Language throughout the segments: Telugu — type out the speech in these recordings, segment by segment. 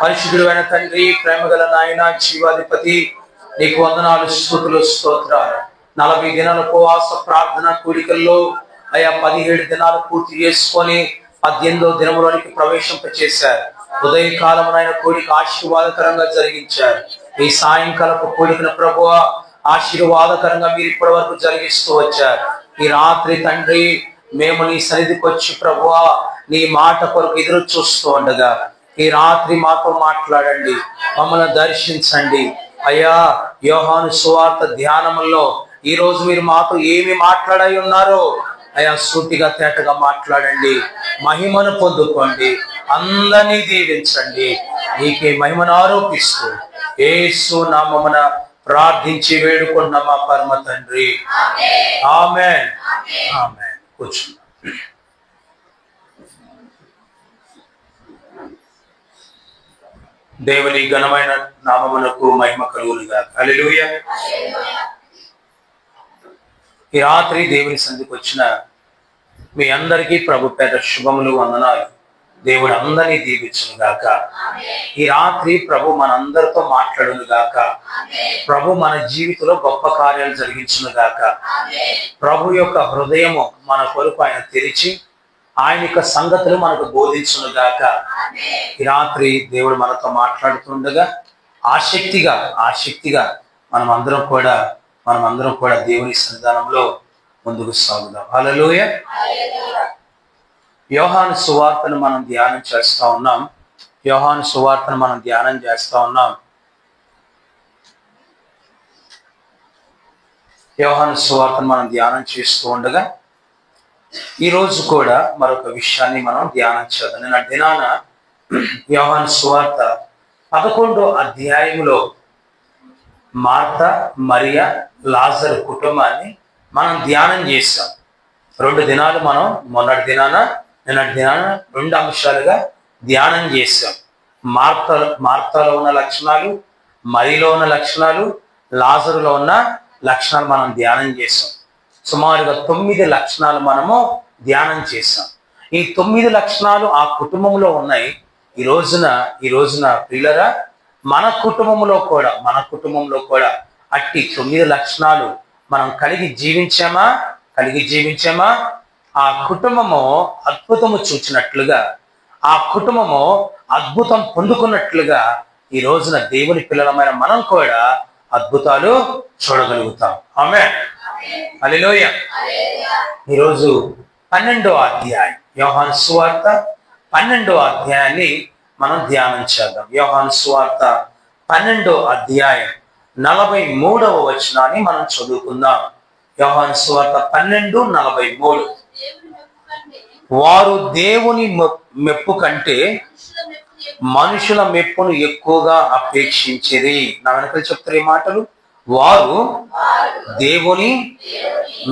పరిశుద్ధుడైన తండ్రి, ప్రేమగల నాయన, జీవాధిపతి, నీకు వందనాలు, స్తుతులు, స్తోత్రాలు. 40 దినాల ఉపవాస ప్రార్థన కూడికల్లో అయా 17 దినాలు పూర్తి చేసుకొని 18వ దినంలోనికి ప్రవేశింపచేశారు. ఉదయకాలమునైన కూడిక ఆశీర్వాదకరంగా జరిగించారు. ఈ సాయంకాలపు కూడికను ప్రభువా ఆశీర్వాదకరంగా మీరు ఇప్పటి వరకు జరిగిస్తూ వచ్చారు. ఈ రాత్రి తండ్రి మేము నీ సన్నిధికి వచ్చి ప్రభువా నీ మాట కొరకు ఎదురు చూస్తూ ఉండగా ఈ రాత్రి మాతో మాట్లాడండి, మమ్మల్ని దర్శించండి. అయ్యా, యోహాను సువార్త ధ్యానములో ఈ రోజు మీరు మాతో ఏమి మాట్లాడై ఉన్నారో అయ్యా సూటిగా తేటగా మాట్లాడండి. మహిమను పొందుకోండి, అందరినీ దీవించండి. నీకే మహిమను ఆరోపిస్తూ యేసు నామమున ప్రార్థించి వేడుకున్న మా పరమ తండ్రి, ఆమేన్. ఆమేన్. కూర్చున్నాం. దేవుని ఘనమైన నామమునకు మహిమ కలుగునుగాక. హల్లెలూయా. ఈ రాత్రి దేవుని సన్నిధికి వచ్చిన మీ అందరికీ ప్రభు పేద శుభములు, వందనాలు. దేవుడు అందరినీ దీవించును గాక. ఈ రాత్రి ప్రభు మనందరితో మాట్లాడును గాక. ప్రభు మన జీవితంలో గొప్ప కార్యాలు జరిగించును గాక. ప్రభు యొక్క హృదయము మన కొరకు ఆయన తెరిచి ఆయన యొక్క సంగతులు మనకు బోధించును గాక. ఈ రాత్రి దేవుడు మనతో మాట్లాడుతుండగా ఆసక్తిగా మనమందరం కూడా దేవుని సన్నిధానంలో ముందుకు సాగుదాం. హల్లెలూయా. యోహాను సువార్తను మనం ధ్యానం చేస్తా ఉన్నాం. యోహాను సువార్తను మనం ధ్యానం చేస్తూ ఉండగా ఈరోజు కూడా మరొక విషయాన్ని మనం ధ్యానం చేద్దాం. నిన్న దినాన యోహాను సువార్త 11వ అధ్యాయంలో మార్త, మరియా, లాజరు కుటుంబాన్ని మనం ధ్యానం చేస్తాం. 2 దినాలు మనం నిన్నటి దినాన 2 అంశాలుగా ధ్యానం చేస్తాం. మార్తలో ఉన్న లక్షణాలు, మరియలో ఉన్న లక్షణాలు, లాజరులో ఉన్న లక్షణాలు మనం ధ్యానం చేస్తాం. సుమారుగా 9 లక్షణాలు మనము ధ్యానం చేస్తాం. ఈ 9 లక్షణాలు ఆ కుటుంబంలో ఉన్నాయి. ఈ రోజున ప్రియులరా, మన కుటుంబంలో కూడా అట్టి 9 లక్షణాలు మనం కలిగి జీవించామా? ఆ కుటుంబము అద్భుతము చూచినట్లుగా, ఆ కుటుంబము అద్భుతం పొందుకున్నట్లుగా ఈ రోజున దేవుని పిల్లలమైన మనం కూడా అద్భుతాలు చూడగలుగుతాం. ఆమేన్. హల్లెలూయా. ఈరోజు 12వ అధ్యాయం, యోహాను సువార్త 12వ అధ్యాయాన్ని మనం ధ్యానం చేద్దాం. యోహాను సువార్త 12వ అధ్యాయం 43వ వచనాన్ని మనం చదువుకుందాం. యోహాను సువార్త 12:43. వారు దేవుని మెప్పు కంటే మనుషుల మెప్పును ఎక్కువగా అపేక్షించిరి. నా వెనకాల చెప్తారు ఈ మాటలు. వారు దేవుని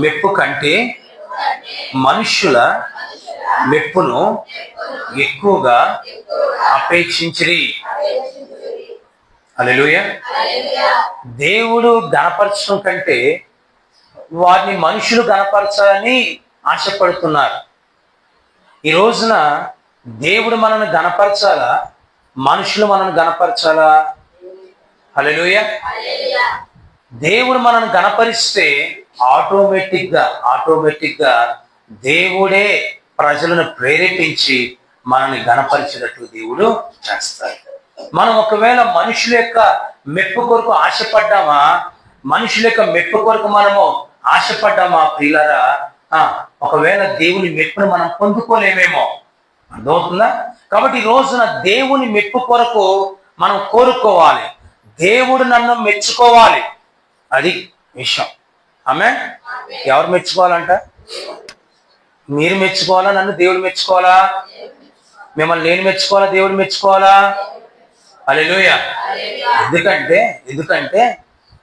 మెప్పు కంటే మనుషుల మెప్పును ఎక్కువగా అపేక్షించిరి. హల్లెలూయా. దేవుడు గణపరచడం కంటే వారిని మనుషులు గణపరచాలని ఆశపడుతున్నారు. ఈ రోజున దేవుడు మనల్ని గణపరచాలా, మనుషులు మనల్ని గణపరచాలా? హల్లెలూయా. దేవుడు మనల్ని గణపరిస్తే ఆటోమేటిక్గా దేవుడే ప్రజలను ప్రేరేపించి మనల్ని గణపరిచేటట్లు దేవుడు చేస్తాడు. మనం ఒకవేళ మనుషుల యొక్క మెప్పు కొరకు ఆశపడ్డామా, మనము ఆశపడ్డామా ప్రియులారా, ఒకవేళ దేవుని మెప్పును మనం పొందుకోలేమేమో. అర్థమవుతుందా? కాబట్టి ఈ రోజున దేవుని మెప్పు కొరకు మనం కోరుకోవాలి. దేవుడు నన్ను మెచ్చుకోవాలి. అది విషయం. ఆమేన్. ఎవరు మెచ్చుకోవాలంట? మీరు మెచ్చుకోవాలా? నన్ను దేవుడు మెచ్చుకోవాలా? మిమ్మల్ని నేను మెచ్చుకోవాలా? దేవుడు మెచ్చుకోవాలా? హల్లెలూయా. ఎందుకంటే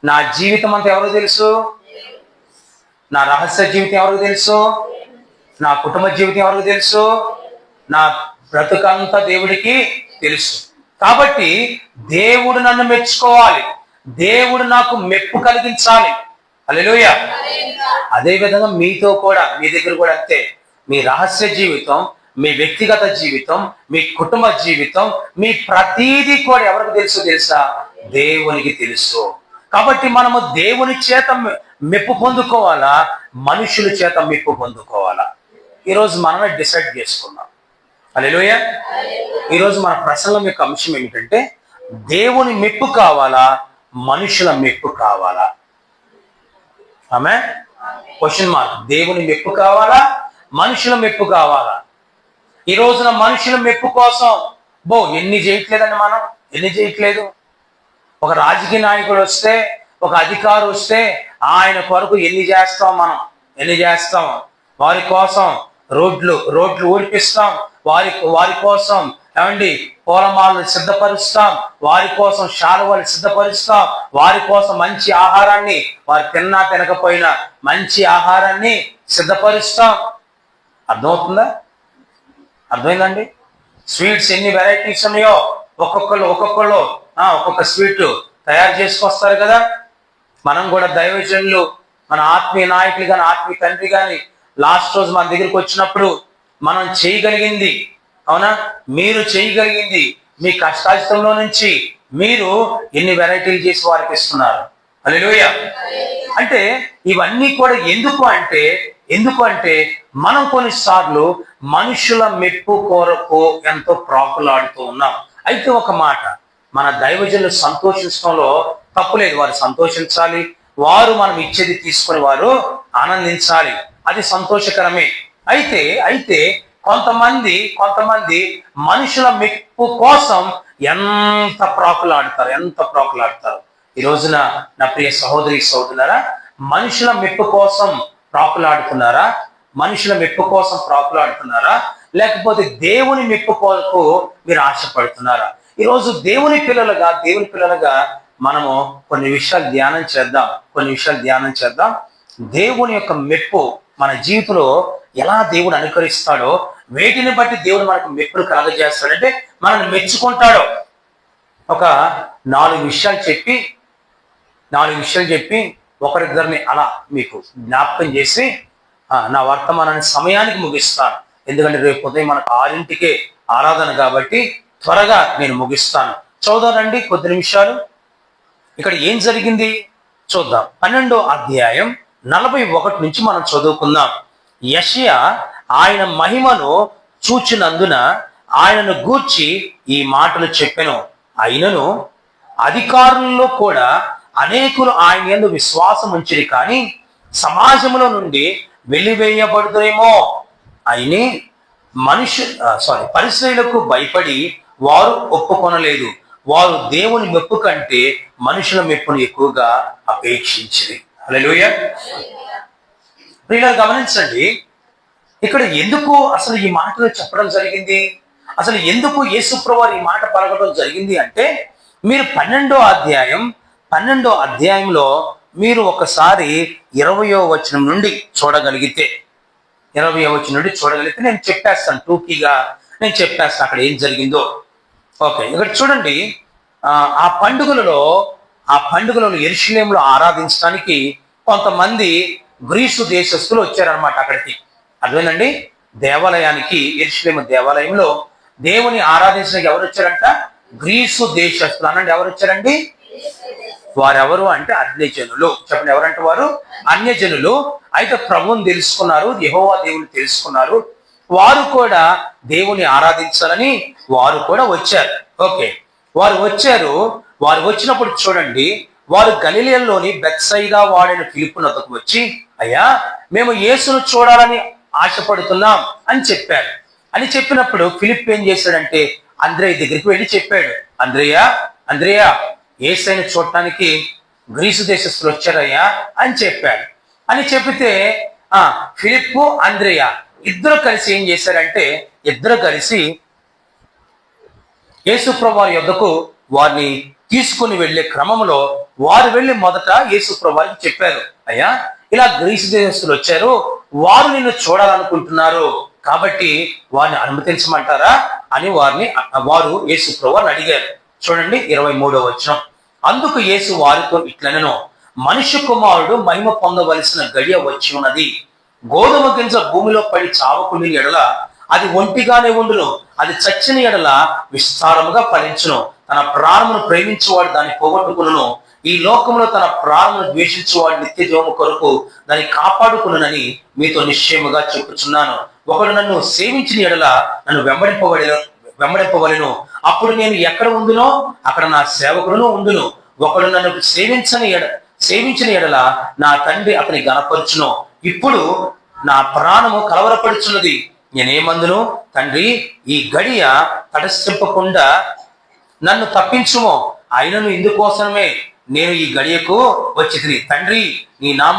నా జీవితం అంతా ఎవరికి తెలుసు? నా రహస్య జీవితం ఎవరికి తెలుసు? నా కుటుంబ జీవితం ఎవరికి తెలుసు? నా బ్రతుకంతా దేవుడికి తెలుసు. కాబట్టి దేవుడు నన్ను మెచ్చుకోవాలి, దేవుడు నాకు మెప్పు కలిగించాలి. హల్లెలూయా. అదే విధంగా మీతో కూడా, మీ దగ్గర కూడా అంతే. మీ రహస్య జీవితం మీ వ్యక్తిగత జీవితం, మీ కుటుంబ జీవితం, మీ ప్రతీది కూడా ఎవరికి తెలుసా? దేవునికి తెలుసు. కాబట్టి మనము దేవుని చేత మెప్పు పొందుకోవాలా, మనుషుల చేత మెప్పు పొందుకోవాలా? ఈరోజు మనమే డిసైడ్ చేసుకున్నాం. హల్లెలూయా. ఈరోజు మన ప్రసంగం యొక్క అంశం ఏమిటంటే, దేవుని మెప్పు కావాలా, మనుషుల మెప్పు కావాలా? ఆమె క్వశ్చన్ మార్క్. దేవుని మెప్పు కావాలా, మనుషుల మెప్పు కావాలా? ఈ రోజున మనుషుల మెప్పు కోసం ఎన్ని చేయట్లేదండి, మనం ఎన్ని చేయట్లేదు. ఒక రాజకీయ నాయకుడు వస్తే, ఒక అధికారి వస్తే ఆయన కొరకు ఎన్ని చేస్తాం, మనం ఎన్ని చేస్తాం. వారి కోసం రోడ్లు ఊడిపిస్తాం, వారి కోసం ఏమండి పూలమాలను సిద్ధపరుస్తాం, వారి కోసం శాలువాలు సిద్ధపరుస్తాం, వారి కోసం మంచి ఆహారాన్ని, వారు తిన్నా తినకపోయినా మంచి ఆహారాన్ని సిద్ధపరుస్తాం. అర్థమవుతుందా? అర్థమైందండి? స్వీట్స్ ఎన్ని వెరైటీస్ ఉన్నాయో ఒక్కొక్కళ్ళు ఒక్కొక్క స్వీట్ తయారు చేసుకొస్తారు కదా. మనం కూడా దైవజనులు, మన ఆత్మీయ నాయకులు కానీ, ఆత్మీయ తండ్రి కానీ లాస్ట్ రోజు మన దగ్గరికి వచ్చినప్పుడు మనం చేయగలిగింది, అవునా, మీరు చేయగలిగింది, మీ కష్టాజితంలో నుంచి మీరు ఎన్ని వెరైటీలు చేసి వారికి ఇస్తున్నారు. హల్లెలూయా. అంటే ఇవన్నీ కూడా ఎందుకు అంటే మనం కొన్నిసార్లు మనుషుల మెప్పు కొరకు ఎంతో ప్రాకులాడుతూ ఉన్నాం. అయితే ఒక మాట, మన దైవజనులు సంతోషించడంలో తప్పులేదు. వారు సంతోషించాలి, వారు మనం ఇచ్చేది తీసుకుని వారు ఆనందించాలి, అది సంతోషకరమే. అయితే కొంతమంది మనుషుల మెప్పు కోసం ఎంత ప్రాకులాడతారు. ఈ రోజున నా ప్రియ సహోదరి సహోదరులారా, మనుషుల మెప్పు కోసం ప్రాకులాడుతున్నారా? మనుషుల మెప్పు కోసం ప్రాకులాడుతున్నారా? లేకపోతే దేవుని మెప్పు కొరకు మీరు ఆశపడుతున్నారా? ఈరోజు దేవుని పిల్లలుగా మనము కొన్ని విషయాలు ధ్యానం చేద్దాం. దేవుని యొక్క మెప్పు మన జీవితంలో ఎలా దేవుడు అనుకరిస్తాడో, వేటిని బట్టి దేవుడు మనకు మెప్పును కలగజేస్తాడంటే మనల్ని మెచ్చుకుంటాడో. ఒక 4 విషయాలు చెప్పి ఒకరిద్దరిని అలా మీకు జ్ఞాపకం చేసి నా వర్తమానాన్ని సమయానికి ముగిస్తాను. ఎందుకంటే రేపు ఉదయం మనకు 6ంటికే ఆరాధన కాబట్టి త్వరగా నేను ముగిస్తాను. చూద్దామండి కొద్ది నిమిషాలు ఇక్కడ ఏం జరిగింది చూద్దాం. 12వ అధ్యాయం 41 నుంచి మనం చదువుకుందాం. యెషయా ఆయన మహిమను చూచినందున ఆయనను గూర్చి ఈ మాటలు చెప్పెను. అయినను అధికారుల్లో కూడా అనేకులు ఆయన యందు విశ్వాసం ఉంచిరి, కానీ సమాజంలో నుండి వెలివేయబడుతురేమో అని పరిసయ్యులకు భయపడి వారు ఒప్పుకొనలేదు. వారు దేవుని మెప్పు కంటే మనుషుల మెప్పును ఎక్కువగా అపేక్షించింది. హల్లెలూయా. ప్రియులారా గమనించండి, ఇక్కడ ఎందుకు అసలు ఈ మాటలు చెప్పడం జరిగింది? అసలు ఎందుకు యేసుప్రభువు ఈ మాట పలకడం జరిగింది అంటే, మీరు 12వ అధ్యాయంలో మీరు ఒకసారి 20వ వచనం నుండి చూడగలిగితే నేను చెప్పేస్తాను, టూకీగా నేను చెప్పేస్తాను అక్కడ ఏం జరిగిందో. ఓకే, ఇక్కడ చూడండి. ఆ పండుగలలో యెరూషలేములో ఆరాధించడానికి కొంతమంది గ్రీసు దేశస్తులు వచ్చారనమాట అక్కడికి. అర్థమైందండి? దేవాలయానికి, యెరూషలేము దేవాలయంలో దేవుని ఆరాధించడానికి ఎవరు వచ్చారంట? గ్రీసు దేశస్తులు. అనండి, ఎవరు వచ్చారండి? వారెవరు అంటే అన్యజనులు. చెప్పండి, ఎవరంటే వారు అన్యజనులు. అయితే ప్రభువుని తెలుసుకున్నారు, యెహోవా దేవుని తెలుసుకున్నారు. వారు కూడా దేవుని ఆరాధించాలని వారు కూడా వచ్చారు. ఓకే, వారు వచ్చినప్పుడు చూడండి, వారు గలిలయలోని బెత్సయిదా వాడైన ఫిలిప్పు నొద్దకు వచ్చి, అయ్యా, మేము యేసును చూడాలని ఆశపడుతున్నాం అని చెప్పారు. అని చెప్పినప్పుడు ఫిలిప్ ఏం చేశాడంటే అంద్రేయ దగ్గరికి వెళ్ళి చెప్పాడు, అంద్రేయ యేసయ్యను చూడటానికి గ్రీసు దేశస్తులు వచ్చారయ్యా అని చెప్పాడు. అని చెప్పితే ఫిలిప్పు, అంద్రేయ ఇద్దరు కలిసి ఏం చేశారంటే, యేసుప్రభువు వారి యొద్దకు వారిని తీసుకుని వెళ్లే క్రమంలో వారు వెళ్ళి మొదట యేసుప్రభువు వారికి చెప్పారు, అయ్యా, ఇలా గ్రీసు దేశస్తులు వచ్చారు, వారు నిన్ను చూడాలనుకుంటున్నారు, కాబట్టి వారిని అనుమతించమంటారా అని వారు యేసుప్రభువు వారిని అడిగారు. చూడండి 23వ వచనం. అందుకు యేసు వారితో ఇట్లనెను, మనుష్య కుమారుడు మహిమ పొందవలసిన గడియ వచ్చి ఉన్నది. గోధుమ గింజ భూమిలో పడి చావకుండిన ఎడల అది ఒంటిగానే ఉండును, అది చచ్చిన ఎడల విస్తారముగా ఫలించును. తన ప్రాణమును ప్రేమించువాడు దాన్ని పోగొట్టుకును, ఈ లోకంలో తన ప్రాణమును ద్వేషించువాడు నిత్య జీవము కొరకు దాన్ని కాపాడుకునునని మీతో నిశ్చయముగా చెప్పుచున్నాను. ఒకడు నన్ను సేవించిన ఎడల నన్ను వెంబడింపవలెను, అప్పుడు నేను ఎక్కడ ఉందునో అక్కడ నా సేవకుడును ఉండును. ఒకడు నన్ను సేవించిన ఎడల నా తండ్రి అతని గణపరచును. ఇప్పుడు నా ప్రాణము కలవరపడుచున్నది, నేనేమందును, తండ్రి ఈ గడియ తటస్థింపకుండా నన్ను తప్పించుమో, అయినను ఇందుకోసమే నేను ఈ గడియకు వచ్చితిని. తండ్రి నీ నామ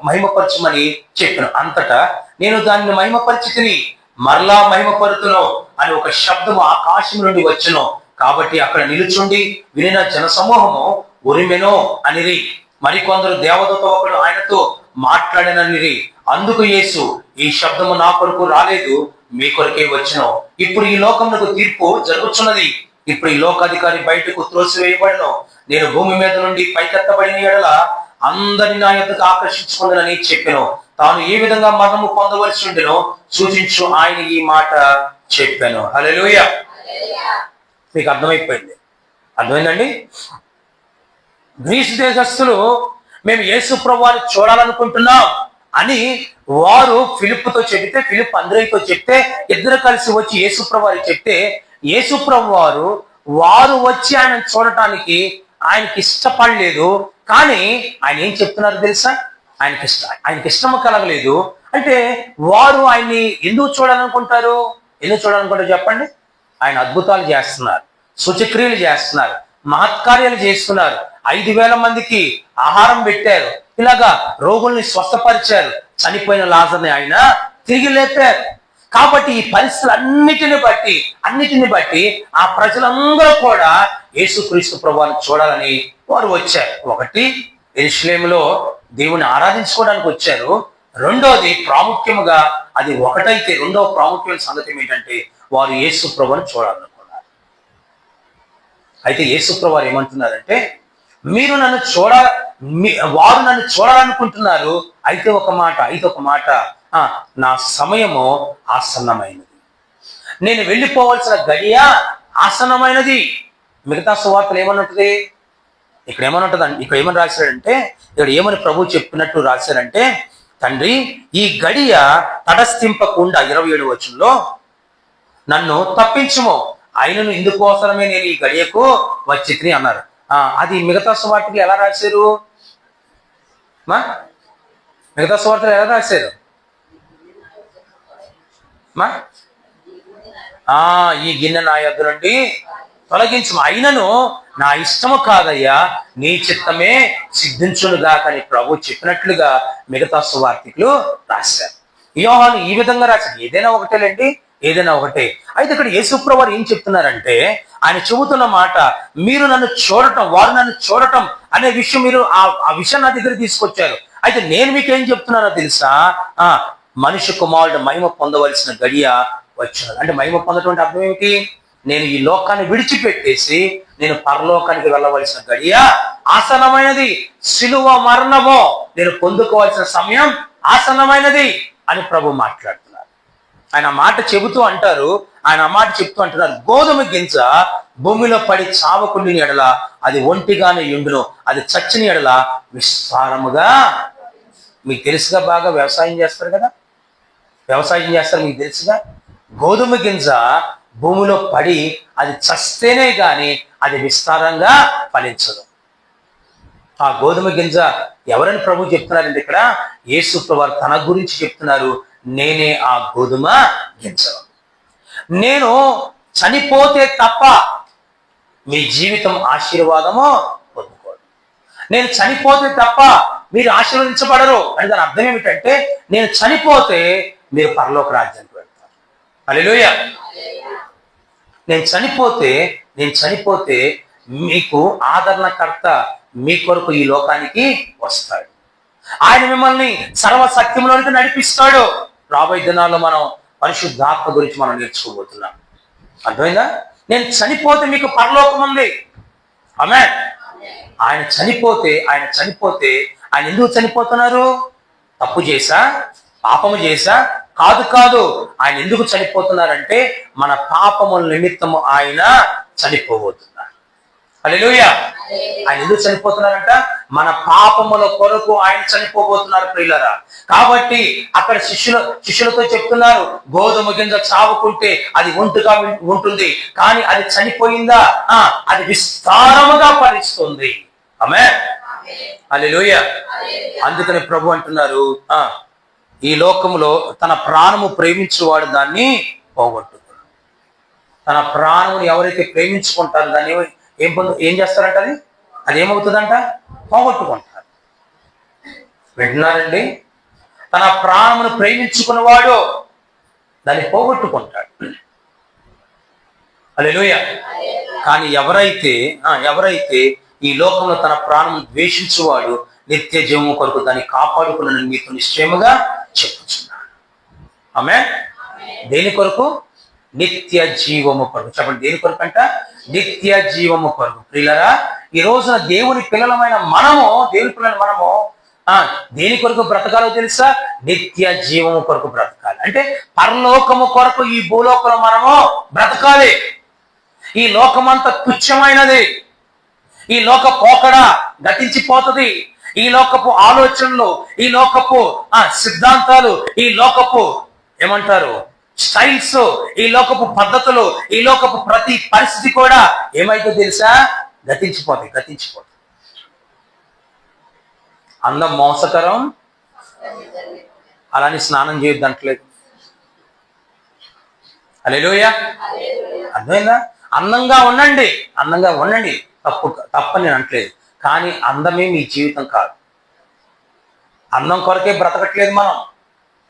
మహిమపరచమని చెప్పాను. అంతటా నేను దానిని మహిమపరిచితిని, మరలా మహిమపరుతును అని ఒక శబ్దము ఆకాశం నుండి వచ్చును. కాబట్టి అక్కడ నిలుచుండి వినిన జనసమూహము ఉరిమెనో అనిరి. మరికొందరు దేవదూత ఒకడు ఆయనతో మాట్లాడననిరి. అందుకు యేసు, ఈ శబ్దము నా కొరకు రాలేదు, మీ కొరకే వచ్చును. ఇప్పుడు ఈ లోకమునకు తీర్పు జరుగుతున్నది. ఇప్పుడు ఈ లోకాధికారి బయటకు త్రోసివేయబడను. నేను భూమి మీద నుండి పైకెత్తబడిన ఎడల అందరిని నా యొద్దకు ఆకర్షించుకుందనని చెప్పాను. తాను ఏ విధంగా మరణము పొందవలసి ఉండెనో సూచించు ఆయన ఈ మాట చెప్పాను. హల్లెలూయా. మీకు అర్థమైపోయింది? అర్థమైందండి? గ్రీసు దేశస్థులు మేము యేసు ప్రభువుని చూడాలనుకుంటున్నాం అని వారు ఫిలిప్పుతో చెబితే, ఫిలిప్ అంద్రేయుతో చెప్తే, ఇద్దరు కలిసి వచ్చి యేసు ప్రభువుని చెప్తే, యేసు ప్రభువు వారు వచ్చి ఆయన చూడటానికి ఆయనకి ఇష్టపడలేదు. కానీ ఆయన ఏం చెప్తున్నారు తెలుసా? ఆయనకి ఇష్టము కలగలేదు. అంటే వారు ఆయన్ని ఎందుకు చూడాలనుకుంటారు? చెప్పండి. ఆయన అద్భుతాలు చేస్తున్నారు, సూచక్రియలు చేస్తున్నారు, మహత్కార్యాలు చేస్తున్నారు. 5,000 మందికి ఆహారం పెట్టారు, ఇలాగా రోగుల్ని స్వస్థపరిచారు, చనిపోయిన లాజర్ని ఆయన తిరిగి లేపారు. కాబట్టి ఈ పరిస్థితులన్నిటిని బట్టి ఆ ప్రజలందరూ కూడా యేసుక్రీస్తు ప్రభువుని చూడాలని వారు వచ్చారు. ఒకటి, యెరూషలేములో దేవుని ఆరాధించుకోవడానికి వచ్చారు. రెండోది ప్రాముఖ్యముగా అది ఒకటైతే రెండవ ప్రాముఖ్యమైన సంగతి ఏంటంటే వారు యేసు ప్రభువుని చూడాలనుకున్నారు. అయితే యేసు ప్రభువు ఏమంటున్నారంటే, వారు నన్ను చూడాలనుకుంటున్నారు. అయితే ఒక మాట, నా సమయము ఆసన్నమైనది, నేను వెళ్ళిపోవలసిన గడియ ఆసన్నమైనది. మిగతా సువార్తలు ఏమన్నది? ఇక్కడ ఏమని రాశాడంటే, ఇక్కడ ఏమని ప్రభు చెప్పినట్టు రాశారంటే, తండ్రి ఈ గడియ తటస్థింపకుండా 27వ వచనంలో నన్ను తప్పించుము, ఆయనను ఇందుకోసమే నేను ఈ గడియకు వచ్చితిని అన్నారు. అది మిగతా సువార్తలు ఎలా రాశారు? మిగతా సువార్తలు ఎలా రాశారు? ఈ గిన్నె నా యొద్ద నుండి తొలగించు, అయినను నా ఇష్టము కాదయ్యా, నీ చిత్తమే సిద్ధించునుగా అని ప్రభు చెప్పినట్లుగా మిగతా సువార్తికులు రాశారు. యోహాను ఈ విధంగా రాశారు. ఏదైనా ఒకటే. అయితే ఇక్కడ యేసు ప్రభువు ఏం చెప్తున్నారంటే, ఆయన చెబుతున్న మాట, వారు నన్ను చూడటం అనే విషయం మీరు ఆ విషయం నా దగ్గర తీసుకొచ్చారు. అయితే నేను మీకేం చెప్తున్నానో తెలుసా? మనుష్య కుమారుడు మహిమ పొందవలసిన గడియ వచ్చినది. అంటే మహిమ పొందటం అంటే అర్థం ఏమిటి? నేను ఈ లోకాన్ని విడిచిపెట్టేసి నేను పరలోకానికి వెళ్ళవలసిన గడియ ఆసన్నమైనది. శిలువ మరణమో నేను పొందుకోవాల్సిన సమయం ఆసన్నమైనది అని ప్రభు మాట్లాడుతున్నారు. ఆయన మాట చెబుతూ అంటారు, గోధుమ గింజ భూమిలో పడి చావకుండిన ఎడల అది ఒంటిగానే ఉండును, అది చచ్చిన ఎడల విస్తారముగా. మీకు తెలుసుగా, బాగా వ్యవసాయం చేస్తారు కదా, మీకు తెలుసుగా. గోధుమ గింజ భూమిలో పడి అది చస్తేనే గాని అది విస్తారంగా ఫలించదు. ఆ గోధుమ గింజ ఎవరని ప్రభు చెప్తున్నారంటే, ఇక్కడ యేసు ప్రభువు తన గురించి చెప్తున్నారు, నేనే ఆ గోధుమ గింజ. నేను చనిపోతే తప్ప మీ జీవితం ఆశీర్వాదము పొందుకోదు. నేను చనిపోతే తప్ప మీరు ఆశీర్వదించబడరు అని దాని అర్థం ఏమిటంటే, నేను చనిపోతే మీరు పరలోక రాజ్యానికి వెళ్తారు. హల్లెలూయా. నేను చనిపోతే మీకు ఆదరణకర్త మీ కొరకు ఈ లోకానికి వస్తాడు. ఆయన మిమ్మల్ని సర్వసత్యంలోనికి నడిపిస్తాడు. రాబోయే దినాల్లో మనం పరిశుద్ధాత్మ గురించి మనం నేర్చుకోబోతున్నాం. అర్థమైందా? నేను చనిపోతే మీకు పరలోకం ఉంది. ఆమేన్. ఆయన చనిపోతే ఆయన ఎందుకు చనిపోతున్నారు? తప్పు చేశా, పాపము చేశా, కాదు కాదు, ఆయన ఎందుకు చనిపోతున్నారంటే మన పాపముల నిమిత్తము ఆయన చనిపోబోతున్నారు. హల్లెలూయా. ఆయన ఎందుకు చనిపోతున్నారంట? మన పాపముల కొరకు ఆయన చనిపోబోతున్నారు ప్రియులారా. కాబట్టి అక్కడ శిష్యులతో చెప్తున్నారు, గోధుమ గింజ చావుకుంటే అది ఒంటుగా ఉంటుంది, కానీ అది చనిపోయిందా అది విస్తారముగా ఫలిస్తుంది. ఆమేన్. హల్లెలూయా. అందుకని ప్రభు అంటున్నారు, ఈ లోకములో తన ప్రాణము ప్రేమించువాడు దాన్ని పోగొట్టుకున్నాడు. తన ప్రాణముని ఎవరైతే ప్రేమించుకుంటారో దాన్ని ఏం చేస్తారంట? అది ఏమవుతుందంట? పోగొట్టుకుంటారు. వింటున్నారండి? తన ప్రాణమును ప్రేమించుకున్నవాడు దాన్ని పోగొట్టుకుంటాడు. హల్లెలూయా. కానీ ఎవరైతే ఈ లోకంలో తన ప్రాణం ద్వేషించువాడు నిత్య జీవము కొరకు దాన్ని కాపాడుకున్నానని మీతో నిశ్చయముగా చెప్పుచున్నాడు. ఆమేన్. దేని కొరకు? నిత్య జీవము కొరకు. చెప్పండి, దేని కొరకు అంట? నిత్య జీవము కొరకు. ప్రియులారా, ఈ రోజున దేవుని పిల్లలమైన మనము దేని కొరకు బ్రతకాలో తెలుసా? నిత్య జీవము కొరకు బ్రతకాలి. అంటే పరలోకము కొరకు ఈ భూలోకంలో మనము బ్రతకాలి. ఈ లోకమంతా తుచ్చమైనది. ఈ లోక పోకడ గతించిపోతుంది. ఈ లోకపు ఆలోచనలు, ఈ లోకపు సిద్ధాంతాలు, ఈ లోకపు ఏమంటారు స్టైల్స్, ఈ లోకపు పద్ధతులు, ఈ లోకపు ప్రతి పరిస్థితి కూడా ఏమైతే తెలుసా? గతించిపోతాయి. అందం మోసకరం, అలాని స్నానం చేయొద్దు అంటలేదు. హల్లెలూయా. అర్థమైందా? అందంగా ఉండండి, తప్పని నేను అంటలేదు. కానీ అందమే మీ జీవితం కాదు. అందం కొరకే బ్రతకట్లేదు మనం.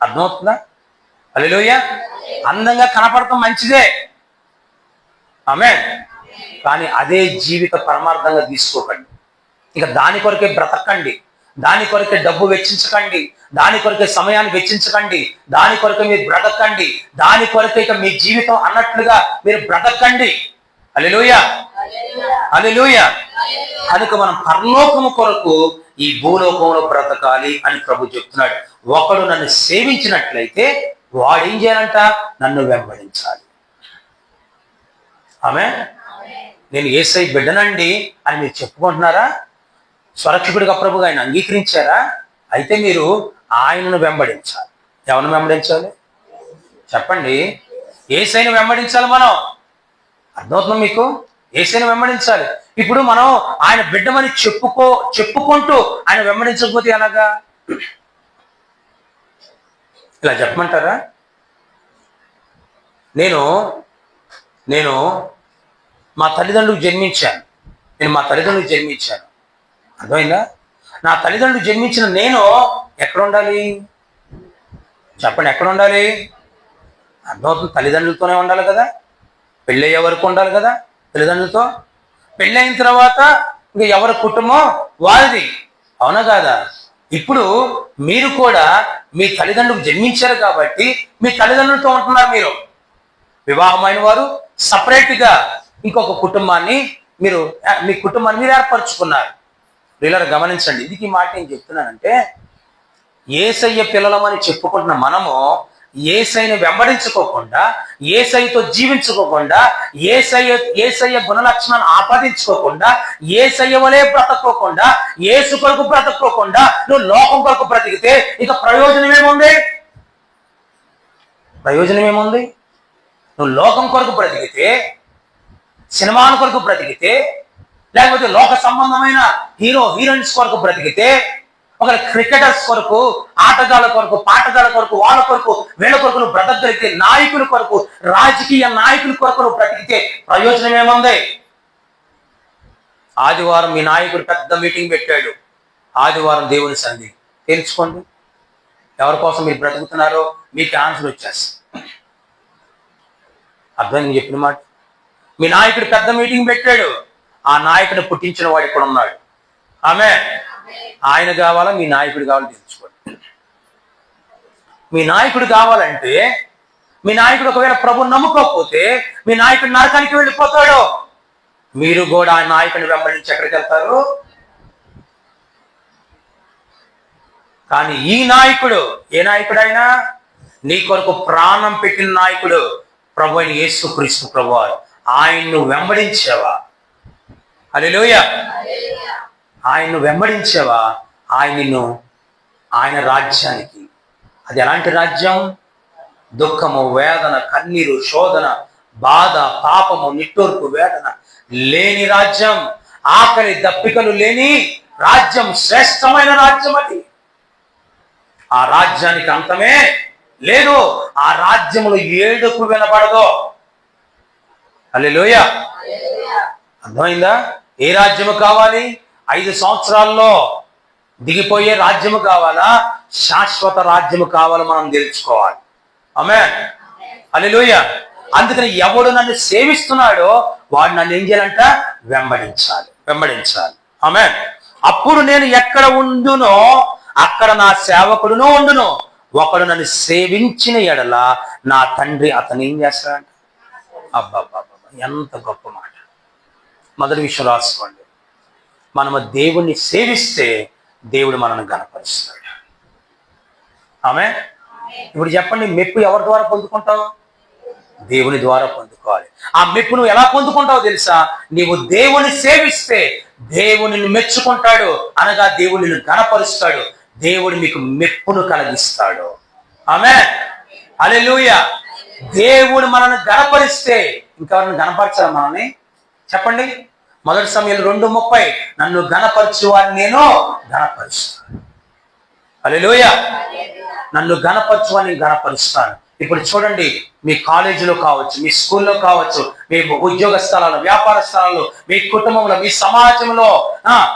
అర్థమవుతుందా? హల్లెలూయా. అందంగా కనపడటం మంచిదే, ఆమేన్. కానీ అదే జీవిత పరమార్థంగా తీసుకోకండి. ఇక దాని కొరకే బ్రతకండి, దాని కొరకే డబ్బు వెచ్చించకండి, దాని కొరకే సమయాన్ని వెచ్చించకండి, దాని కొరకే మీరు బ్రతకండి, దాని కొరకే ఇక మీ జీవితం అన్నట్లుగా మీరు బ్రతకండి. హల్లెలూయా. హల్లెలూయా. కనుక మనం పరలోకము కొరకు ఈ భూలోకంలో బ్రతకాలి అని ప్రభు చెప్తున్నాడు. ఒకడు నన్ను సేవించినట్లయితే వాడు ఏం చేయాలంట? నన్ను వెంబడించాలి. ఆమేన్. నేను యేసయ్య బిడ్డనండి అని మీరు చెప్పుకుంటున్నారా? స్వరక్షకుడిగా ప్రభుగా ఆయన అంగీకరించారా? అయితే మీరు ఆయనను వెంబడించాలి. ఎవరిని వెంబడించాలి? చెప్పండి. యేసయ్యను వెంబడించాలి మనం. అర్థమవుతుందా మీకు? యేసయ్యను వెంబడించాలి. ఇప్పుడు మనం ఆయన బిడ్డమని చెప్పుకుంటూ ఆయన వెంబడించకపోతే ఎలాగా? ఇలా చెప్పమంటారా? నేను మా తల్లిదండ్రులకు జన్మించాను. అర్థమైందా? నా తల్లిదండ్రులు జన్మించిన నేను ఎక్కడ ఉండాలి? చెప్పండి, ఎక్కడ ఉండాలి? అర్థమవుతుంది. తల్లిదండ్రులతోనే ఉండాలి కదా. పెళ్ళయ్యే వరకు ఉండాలి కదా తల్లిదండ్రులతో. పెళ్ళైన తర్వాత ఇంకా ఎవరి కుటుంబం వారిది, అవునా కాదా? ఇప్పుడు మీరు కూడా మీ తల్లిదండ్రులకు జన్మించారు కాబట్టి మీ తల్లిదండ్రులతో ఉంటున్నారు. మీరు వివాహమైన వారు సపరేట్గా ఇంకొక కుటుంబాన్ని మీ కుటుంబాన్ని మీరు ఏర్పరచుకున్నారు. వీళ్ళని గమనించండి. ఇది ఈ మాట ఏం చెప్తున్నానంటే, యేసయ్య పిల్లలమని చెప్పుకుంటున్న మనము యేసయ్యను వెంబడించుకోకుండా, యేసయ్యతో జీవించుకోకుండా, యేసయ్య గుణలక్షణాలను ఆపాదించుకోకుండా, యేసయ్య వలే బ్రతకోకుండా, యేసు కొరకు బ్రతకోకుండా నువ్వు లోకం కొరకు బ్రతికితే ఇక ప్రయోజనం ఏముంది? నువ్వు లోకం కొరకు బ్రతికితే, సినిమాల కొరకు బ్రతికితే, లేకపోతే లోక సంబంధమైన హీరోయిన్స్ కొరకు బ్రతికితే, ఒక క్రికెటర్స్ కొరకు, ఆటగాళ్ళ కొరకు, పాటగాళ్ళ కొరకు, వాళ్ళ కొరకు, వీళ్ళ కొరకు నువ్వు బ్రతకగలిగితే, నాయకుల కొరకు, రాజకీయ నాయకుల కొరకు నువ్వు బ్రతికితే ప్రయోజనం ఏముంది? ఆదివారం మీ నాయకుడు పెద్ద మీటింగ్ పెట్టాడు. ఆదివారం దేవుని సన్నిధి తెలుసుకోండి. ఎవరి కోసం మీరు బ్రతుకుతున్నారో మీకు ఆన్సర్ వచ్చేస్తుంది. అర్థం నేను చెప్పిన మాట. మీ నాయకుడు పెద్ద మీటింగ్ పెట్టాడు. ఆ నాయకుడిని పుట్టించిన వాడు ఇక్కడ ఉన్నాడు. ఆమేన్. ఆయన కావాలా, మీ నాయకుడు కావాలో తెలుసుకోండి. మీ నాయకుడు కావాలంటే, మీ నాయకుడు ఒకవేళ ప్రభుని నమ్ముకోకపోతే మీ నాయకుడు నరకానికి వెళ్ళిపోతాడు. మీరు కూడా ఆ నాయకుడిని వెంబడించి ఎక్కడికి వెళ్తారు? కానీ ఈ నాయకుడు, ఏ నాయకుడు అయినా నీ కొరకు ప్రాణం పెట్టిన నాయకుడు ప్రభు అయిన యేసుక్రీస్తు ప్రభువారు. ఆయన్ను వెంబడించావా? హల్లెలూయా. ఆయన్ను వెంబడించావా? ఆయన రాజ్యానికి, అది ఎలాంటి రాజ్యం? దుఃఖము, వేదన, కన్నీరు, శోధన, బాధ, పాపము, నిట్టూర్పు, వేదన లేని రాజ్యం, ఆకలి దప్పికలు లేని రాజ్యం, శ్రేష్టమైన రాజ్యం అది. ఆ రాజ్యానికి అంతమే లేదు. ఆ రాజ్యములో ఏడుపు వినపడదు. హల్లెలూయా. అర్థమైందా? ఏ రాజ్యము కావాలి? 5 సంవత్సరాల్లో దిగిపోయే రాజ్యము కావాలా? శాశ్వత రాజ్యము కావాలో మనం తెలుసుకోవాలి. ఆమేన్. హల్లెలూయా. అందుకని ఎవడు నన్ను సేవిస్తున్నాడో వాడు నన్ను ఏం చేయాలంట? వెంబడించాలి. ఆమేన్. అప్పుడు నేను ఎక్కడ ఉండునో అక్కడ నా సేవకుడును ఉండును. ఒకడు నన్ను సేవించిన ఎడల నా తండ్రి అతను ఏం చేస్తాడంట? అబ్బాబ్బా, ఎంత గొప్ప మాట. మొదటి విషయం రాసుకోండి. మనము దేవుణ్ణి సేవిస్తే దేవుడు మనల్ని ఘనపరుస్తాడు. ఆమేన్. ఇప్పుడు చెప్పండి, మెప్పు ఎవరి ద్వారా పొందుకుంటావు? దేవుని ద్వారా పొందుకోవాలి. ఆ మెప్పు నువ్వు ఎలా పొందుకుంటావో తెలుసా? నీవు దేవుని సేవిస్తే దేవుని మెచ్చుకుంటాడు, అనగా దేవుడు నిన్ను ఘనపరుస్తాడు, దేవుడు మీకు మెప్పును కలిగిస్తాడు. ఆమేన్. హల్లెలూయా. దేవుడు మనల్ని ఘనపరిస్తే ఇంకెవరిని ఘనపరచాలి మనల్ని? చెప్పండి. మొదటి సమయంలో 2:30, నన్ను ఘనపరచు వారిని నేను ఘనపరుస్తాను. హల్లెలూయా. నన్ను ఘనపరచు వారిని ఘనపరుస్తాను. ఇప్పుడు చూడండి, మీ కాలేజీలో కావచ్చు, మీ స్కూల్లో కావచ్చు, మీ ఉద్యోగ స్థలాల్లో, వ్యాపార స్థలాల్లో, మీ కుటుంబంలో, మీ సమాజంలో,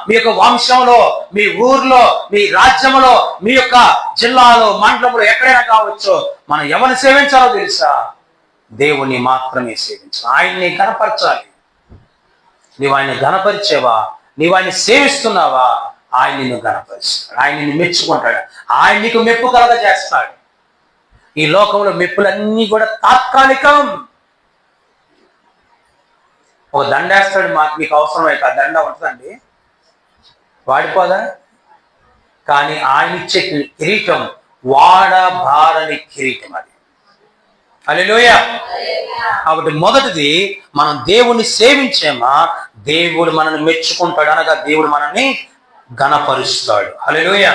మీ యొక్క వంశంలో, మీ ఊర్లో, మీ రాజ్యంలో, మీ యొక్క జిల్లాలో, మండలంలో, ఎక్కడైనా కావచ్చు, మనం ఎవరిని సేవించాలో తెలుసా? దేవుణ్ణి మాత్రమే సేవించాలి. ఆయన్ని ఘనపరచాలి. నీవు ఆయన ఘనపరిచేవా? నీవు ఆయన సేవిస్తున్నావా? ఆయన నిన్ను ఘనపరుస్తాడు, ఆయన నిన్ను మెచ్చుకుంటాడు, ఆయన నీకు మెప్పు కలగజేస్తాడు. ఈ లోకంలో మెప్పులన్నీ కూడా తాత్కాలికం. ఒక దండ వేస్తాడు, మీకు అవసరం అయితే ఆ దండ ఉంటుందండి, వాడిపోదా? కానీ ఆయన ఇచ్చే కిరీటం వాడబారని కిరీటం అది. హల్లెలూయా. కాబట్టి మొదటిది, మనం దేవుణ్ణి సేవించేమా దేవుడు మనల్ని మెచ్చుకుంటాడు, అనగా దేవుడు మనల్ని ఘనపరుస్తాడు. హల్లెలూయా.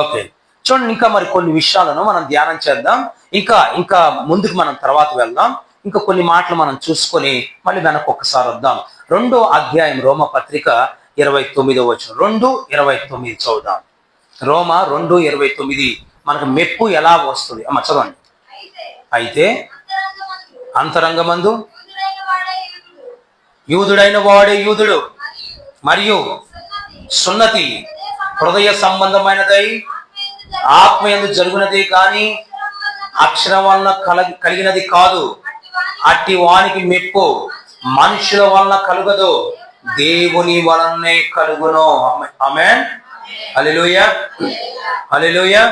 ఓకే, చూడండి, ఇంకా మరి కొన్ని విషయాలను మనం ధ్యానం చేద్దాం. ఇంకా ముందుకు మనం తర్వాత వెళ్దాం. ఇంకా కొన్ని మాటలు మనం చూసుకొని మళ్ళీ వెనక్కి ఒక్కసారి వద్దాం. 2వ అధ్యాయం రోమ పత్రిక 29వ వచనం, 2:29 చదువుదాం. రోమ 2:29. మనకు మెప్పు ఎలా వస్తుంది అమ్మ? చదవండి. అయితే అంతరంగమందు యూదుడైన వాడే యూదుడు, మరియు సున్నతి హృదయ సంబంధమైనదై ఆత్మయందు జరుగునది కానీ అక్షరం వలన కలిగినది కాదు. అట్టి వానికి మెప్పు మనుషుల వలన కలుగదు, దేవుని వలనే కలుగును. ఆమేన్. హల్లెలూయా. హల్లెలూయా.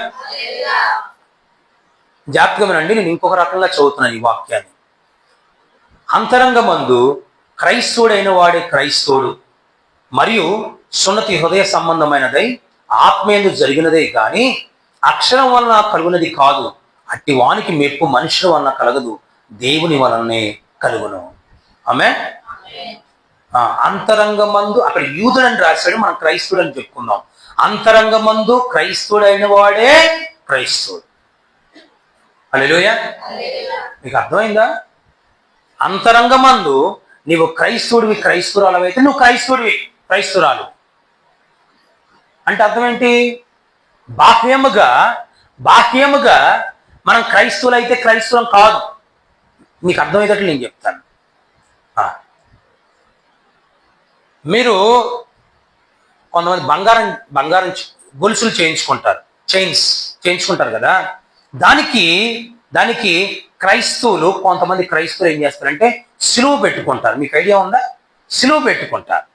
జాగ్రత్తగానండి, నేను ఇంకొక రకంగా చదువుతున్నాను ఈ వాక్యాన్ని. అంతరంగమందు క్రైస్తవుడైన వాడే క్రైస్తవుడు, మరియు సున్నతి హృదయ సంబంధమైనదై ఆత్మయందు జరిగినదే గాని అక్షరం వలన కలుగునది కాదు. అట్టి వానికి మెప్పు మనుషుల వలన కలగదు, దేవుని వలనే కలుగును. ఆమేన్. అంతరంగమందు, అక్కడ యూదుడని రాశాడు, మనం క్రైస్తవుడు అని చెప్పుకుందాం. అంతరంగమందు క్రైస్తవుడైన వాడే క్రైస్తవుడు. హల్లెలూయా. మీకు అర్థమైందా? అంతరంగమందు నీవు క్రైస్తవుడివి, క్రైస్తవురాలవైతే నువ్వు క్రైస్తవుడివి, క్రైస్తవురాలు అంటే అర్థం ఏంటి? బాహ్యముగా మనం క్రైస్తవులు అయితే క్రైస్తవం కాదు. మీకు అర్థమయ్యేటట్లు నేను చెప్తాను. మీరు కొంతమంది బంగారం గొలుసులు చైన్స్ చేయించుకుంటారు కదా, దానికి క్రైస్తవులు, కొంతమంది క్రైస్తవులు ఏం చేస్తారంటే సిలువ పెట్టుకుంటారు. మీకు ఐడియా ఉందా? సిలువ పెట్టుకుంటారు.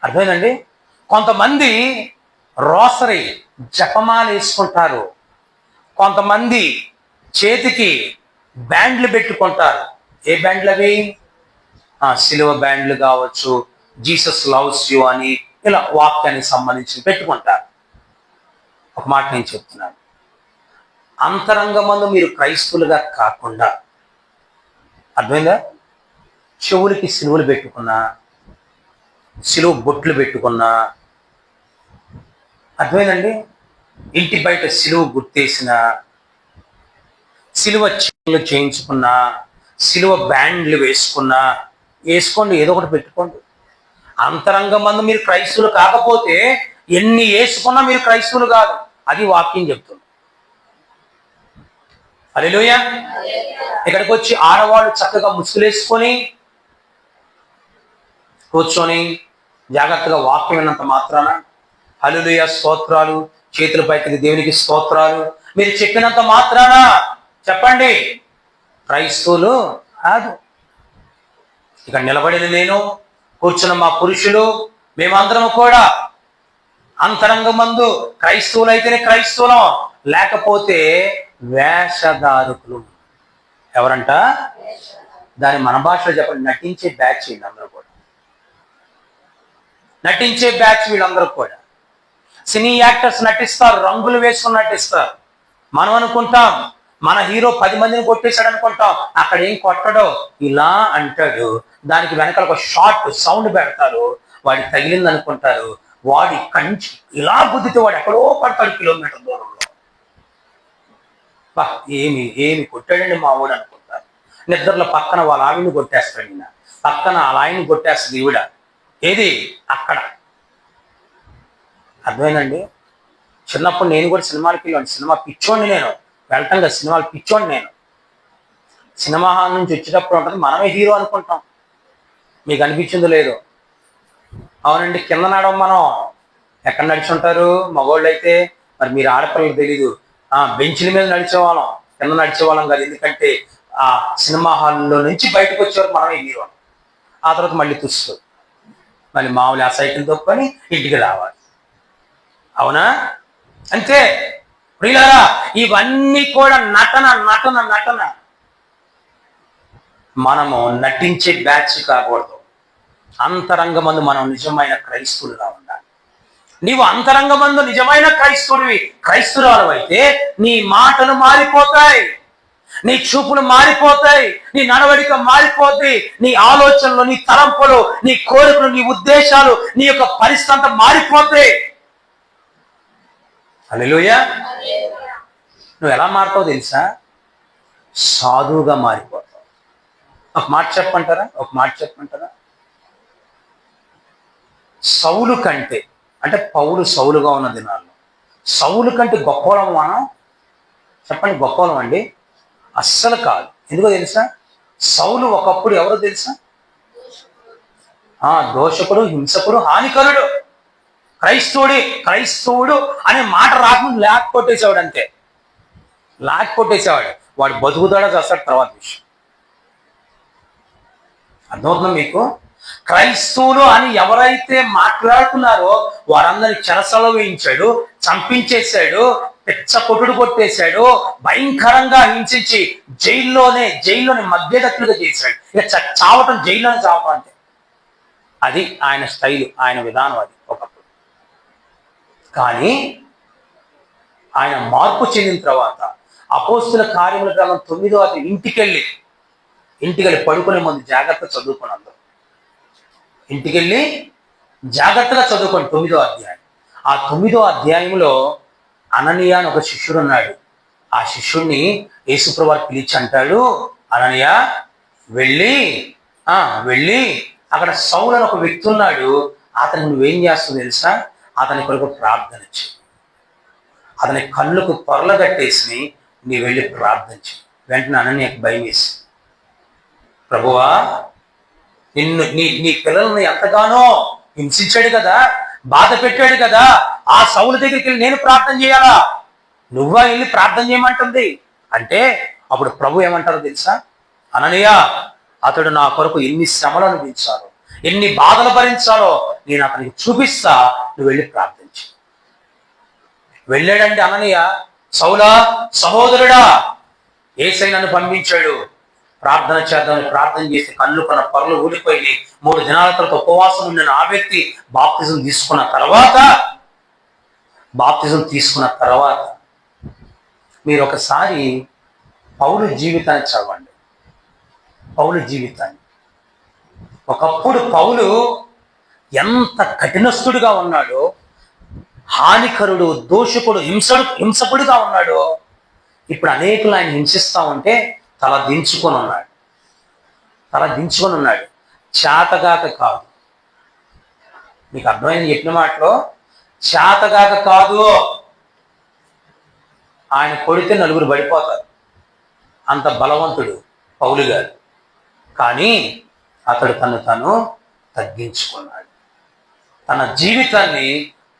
అర్థమైందండి? కొంతమంది రోసరీ జపమాల వేసుకుంటారు, కొంతమంది చేతికి బ్యాండ్లు పెట్టుకుంటారు. ఏ బ్యాండ్లు అవి? సిలువ బ్యాండ్లు కావచ్చు, జీసస్ లవ్స్ యు అని ఇలా వాక్యానికి సంబంధించి పెట్టుకుంటారు. ఒక మాట నేను చెప్తున్నాను, అంతరంగమందు మీరు క్రైస్తవులుగా కాకుండా, అర్థమైందా, చెవులకి సిలువలు పెట్టుకున్నా, సిలువ బొట్లు పెట్టుకున్నా, అర్థమైందండి, ఇంటి బయట సిలువ గుర్తేసిన, సిలువ చైన్లు చేయించుకున్నా, సిలువ బ్యాండ్లు వేసుకున్నా, వేసుకోండి, ఏదో ఒకటి పెట్టుకోండి. అంతరంగమందు మీరు క్రైస్తవులు కాకపోతే ఎన్ని వేసుకున్నా మీరు క్రైస్తవులు కాదు. అది వాక్యం చెప్తుంది. హల్లెలూయా. ఇక్కడికి వచ్చి ఆడవాళ్ళు చక్కగా ముసుగులేసుకొని కూర్చొని జాగ్రత్తగా వాక్యం విన్నంత మాత్రాన హల్లెలూయా స్తోత్రాలు, చేతుల పైకి దేవునికి స్తోత్రాలు మీరు చెప్పినంత మాత్రాన చెప్పండి క్రైస్తవులు కాదు. ఇక నిలబడిన నేను, కూర్చున్న మా పురుషులు, మేమందరం కూడా అంతరంగమందు క్రైస్తవులైతేనే క్రైస్తవులం, లేకపోతే వేషధారకులు. ఎవరంట? దాని మన భాషలో చెప్పండి, నటించే బ్యాచ్ వీళ్ళందరూ కూడా. నటించే బ్యాచ్ వీళ్ళందరూ కూడా. సినీ యాక్టర్స్ నటిస్తారు, రంగులు వేసుకుని నటిస్తారు. మనం అనుకుంటాం మన హీరో 10 మందిని కొట్టేశాడు అనుకుంటాం. అక్కడ ఏం కొట్టడో ఇలా అంటాడు, దానికి వెనకాల ఒక షార్ట్ సౌండ్ పెడతారు, వాడికి తగిలింది అనుకుంటారు, వాడి కంచి ఇలా గుద్దితే వాడు ఎక్కడో పడతాడు కిలోమీటర్ దూరంలో. బా ఏమి ఏమి కొట్టాడండి మా వాడు అనుకుంటారు. నిద్రలో పక్కన వాళ్ళ ఆవిని కొట్టేస్తాడు, ఈయన పక్కన వాళ్ళ ఆయన్ని కొట్టేస్తుంది ఈవిడ. ఏది అక్కడ. అర్థమైందండి. చిన్నప్పుడు నేను కూడా సినిమాలకి వెళ్ళాను. సినిమా పిచ్చోండి నేను, వెళ్ళటం కదా, సినిమాలు పిచ్చోండి నేను. సినిమా హాల్ నుంచి వచ్చేటప్పుడు ఉంటుంది, మనమే హీరో అనుకుంటాం. మీకు అనిపించిందో లేదో? అవునండి, కింద నడవం మనం. ఎక్కడ నడిచుంటారు మగవాళ్ళు అయితే? మరి మీరు ఆడపిల్లలు తెలీదు. బెంచ్ల మీద నడిచేవాళ్ళం, కింద నడిచేవాళ్ళం కాదు. ఎందుకంటే ఆ సినిమా హాల్లో నుంచి బయటకు వచ్చేవారు మనమే హీరో. ఆ తర్వాత మళ్ళీ తుస్సు, మళ్ళీ మామూలు ఆ సైకిల్ తొక్కుని ఇంటికి రావాలి. అవునా? అంతే ప్రియులారా, ఇవన్నీ కూడా నటన నటన నటన. మనము నటించే బ్యాచ్ కాకూడదు. అంతరంగమందు మనం నిజమైన క్రైస్తవులుగా ఉండాలి. నీవు అంతరంగమందు నిజమైన క్రైస్తవురాలు అయితే నీ మాటలు మారిపోతాయి, నీ చూపులు మారిపోతాయి, నీ నడవడిక మారిపోతాయి, నీ ఆలోచనలు, నీ తలంపులు, నీ కోరికలు, నీ ఉద్దేశాలు, నీ యొక్క పరిస్థితి అంతా మారిపోతాయి. హల్లెలూయా. నువ్వు ఎలా మారుతావు తెలుసా? సాధువుగా మారిపోతావు. ఒక మాట చెప్పమంటారా? సౌలు కంటే, అంటే పౌలు సౌలుగా ఉన్న దినాల్లో సౌలు కంటే గొప్పలం మనం? చెప్పండి, గొప్పలం అండి? అస్సలు కాదు. ఎందుకో తెలుసా? సౌలు ఒకప్పుడు ఎవరో తెలుసా? దోషకుడు, హింసకుడు, హానికరుడు. క్రైస్తవుడు అనే మాట రాకుండా కొట్టేసేవాడు. అంతే, కొట్టేసేవాడు. వాడు బతుకుతాడా చేస్తాడు తర్వాత విషయం. అర్థమవుతుందా మీకు? క్రైస్తవులు అని ఎవరైతే మాట్లాడుతున్నారో వారందరినీ చెరసలో వేయించాడు, చంపించేశాడు, పిచ్చ కొట్టుడు కొట్టేశాడు, భయంకరంగా హింసించి జైల్లోనే మధ్యగతులుగా చేశాడు. ఇక చావటం, జైల్లోనే చావటం. అంతే, అది ఆయన స్టైలు, ఆయన విధానం అది ఒకప్పుడు. కానీ ఆయన మార్పు చెందిన తర్వాత అపోస్తుల కార్యముల గ్రంథం 9వ అధ్యాయం ఇంటికెళ్ళి పడుకునే ముందు జాగ్రత్తగా చదువుకుని, అందరూ ఇంటికెళ్ళి జాగ్రత్తగా చదువుకోండి 9వ అధ్యాయం. ఆ 9వ అధ్యాయంలో అననీయ అని ఒక శిష్యుడు ఉన్నాడు. ఆ శిష్యుడిని యేసుప్రభువు పిలిచి అంటాడు, అననీయ వెళ్ళి అక్కడ సౌలు అని ఒక వ్యక్తి ఉన్నాడు, అతనికి నువ్వేం చేస్తావు తెలుసా? అతని కొరకు ప్రార్థన చేయి. అతని కళ్ళకు పొరలు కట్టేసి నీ వెళ్ళి ప్రార్థన చేయి. వెంటనే అననీయకు భయం వేసి, ప్రభువా, నీ పిల్లల్ని ఎంతగానో హింసించాడు కదా, బాధ పెట్టాడు కదా, ఆ సౌలు దగ్గరికి వెళ్ళి నేను ప్రార్థన చేయాలా? నువ్వా వెళ్ళి ప్రార్థన చేయమంటుంది అంటే, అప్పుడు ప్రభు ఏమంటారో తెలుసా? అననీయ, అతడు నా కొరకు ఎన్ని శ్రమలు అనుభవించాలో, ఎన్ని బాధలు భరించాలో నేను అతనికి చూపిస్తా, నువ్వు వెళ్ళి ప్రార్థించి. వెళ్ళాడండి అననీయ. సౌలా, సహోదరుడా, యేసయ్య నన్ను పంపించాడు, ప్రార్థన చేద్దామని ప్రార్థన చేసి కళ్ళు కొన పొరలు ఊడిపోయి 3 దినాల తర్వాత ఉపవాసం ఉన్న ఆ వ్యక్తి బాప్తిజం తీసుకున్న తర్వాత మీరు ఒకసారి పౌలు జీవితాన్ని చదవండి. పౌలు జీవితాన్ని. ఒకప్పుడు పౌలు ఎంత కఠినస్తుడిగా ఉన్నాడో, హానికరుడు, దోషకుడు, హింసకుడిగా ఉన్నాడో, ఇప్పుడు అనేకులు ఆయన హింసిస్తా ఉంటే తల దించుకొని ఉన్నాడు. చేతగాక కాదు. మీకు అర్థమైంది చెప్పిన మాటలో? చేతగాక కాదు. ఆయన కొడితే నలుగురు పడిపోతారు, అంత బలవంతుడు పౌలు గారు. కానీ అతడు తను తగ్గించుకున్నాడు. తన జీవితాన్ని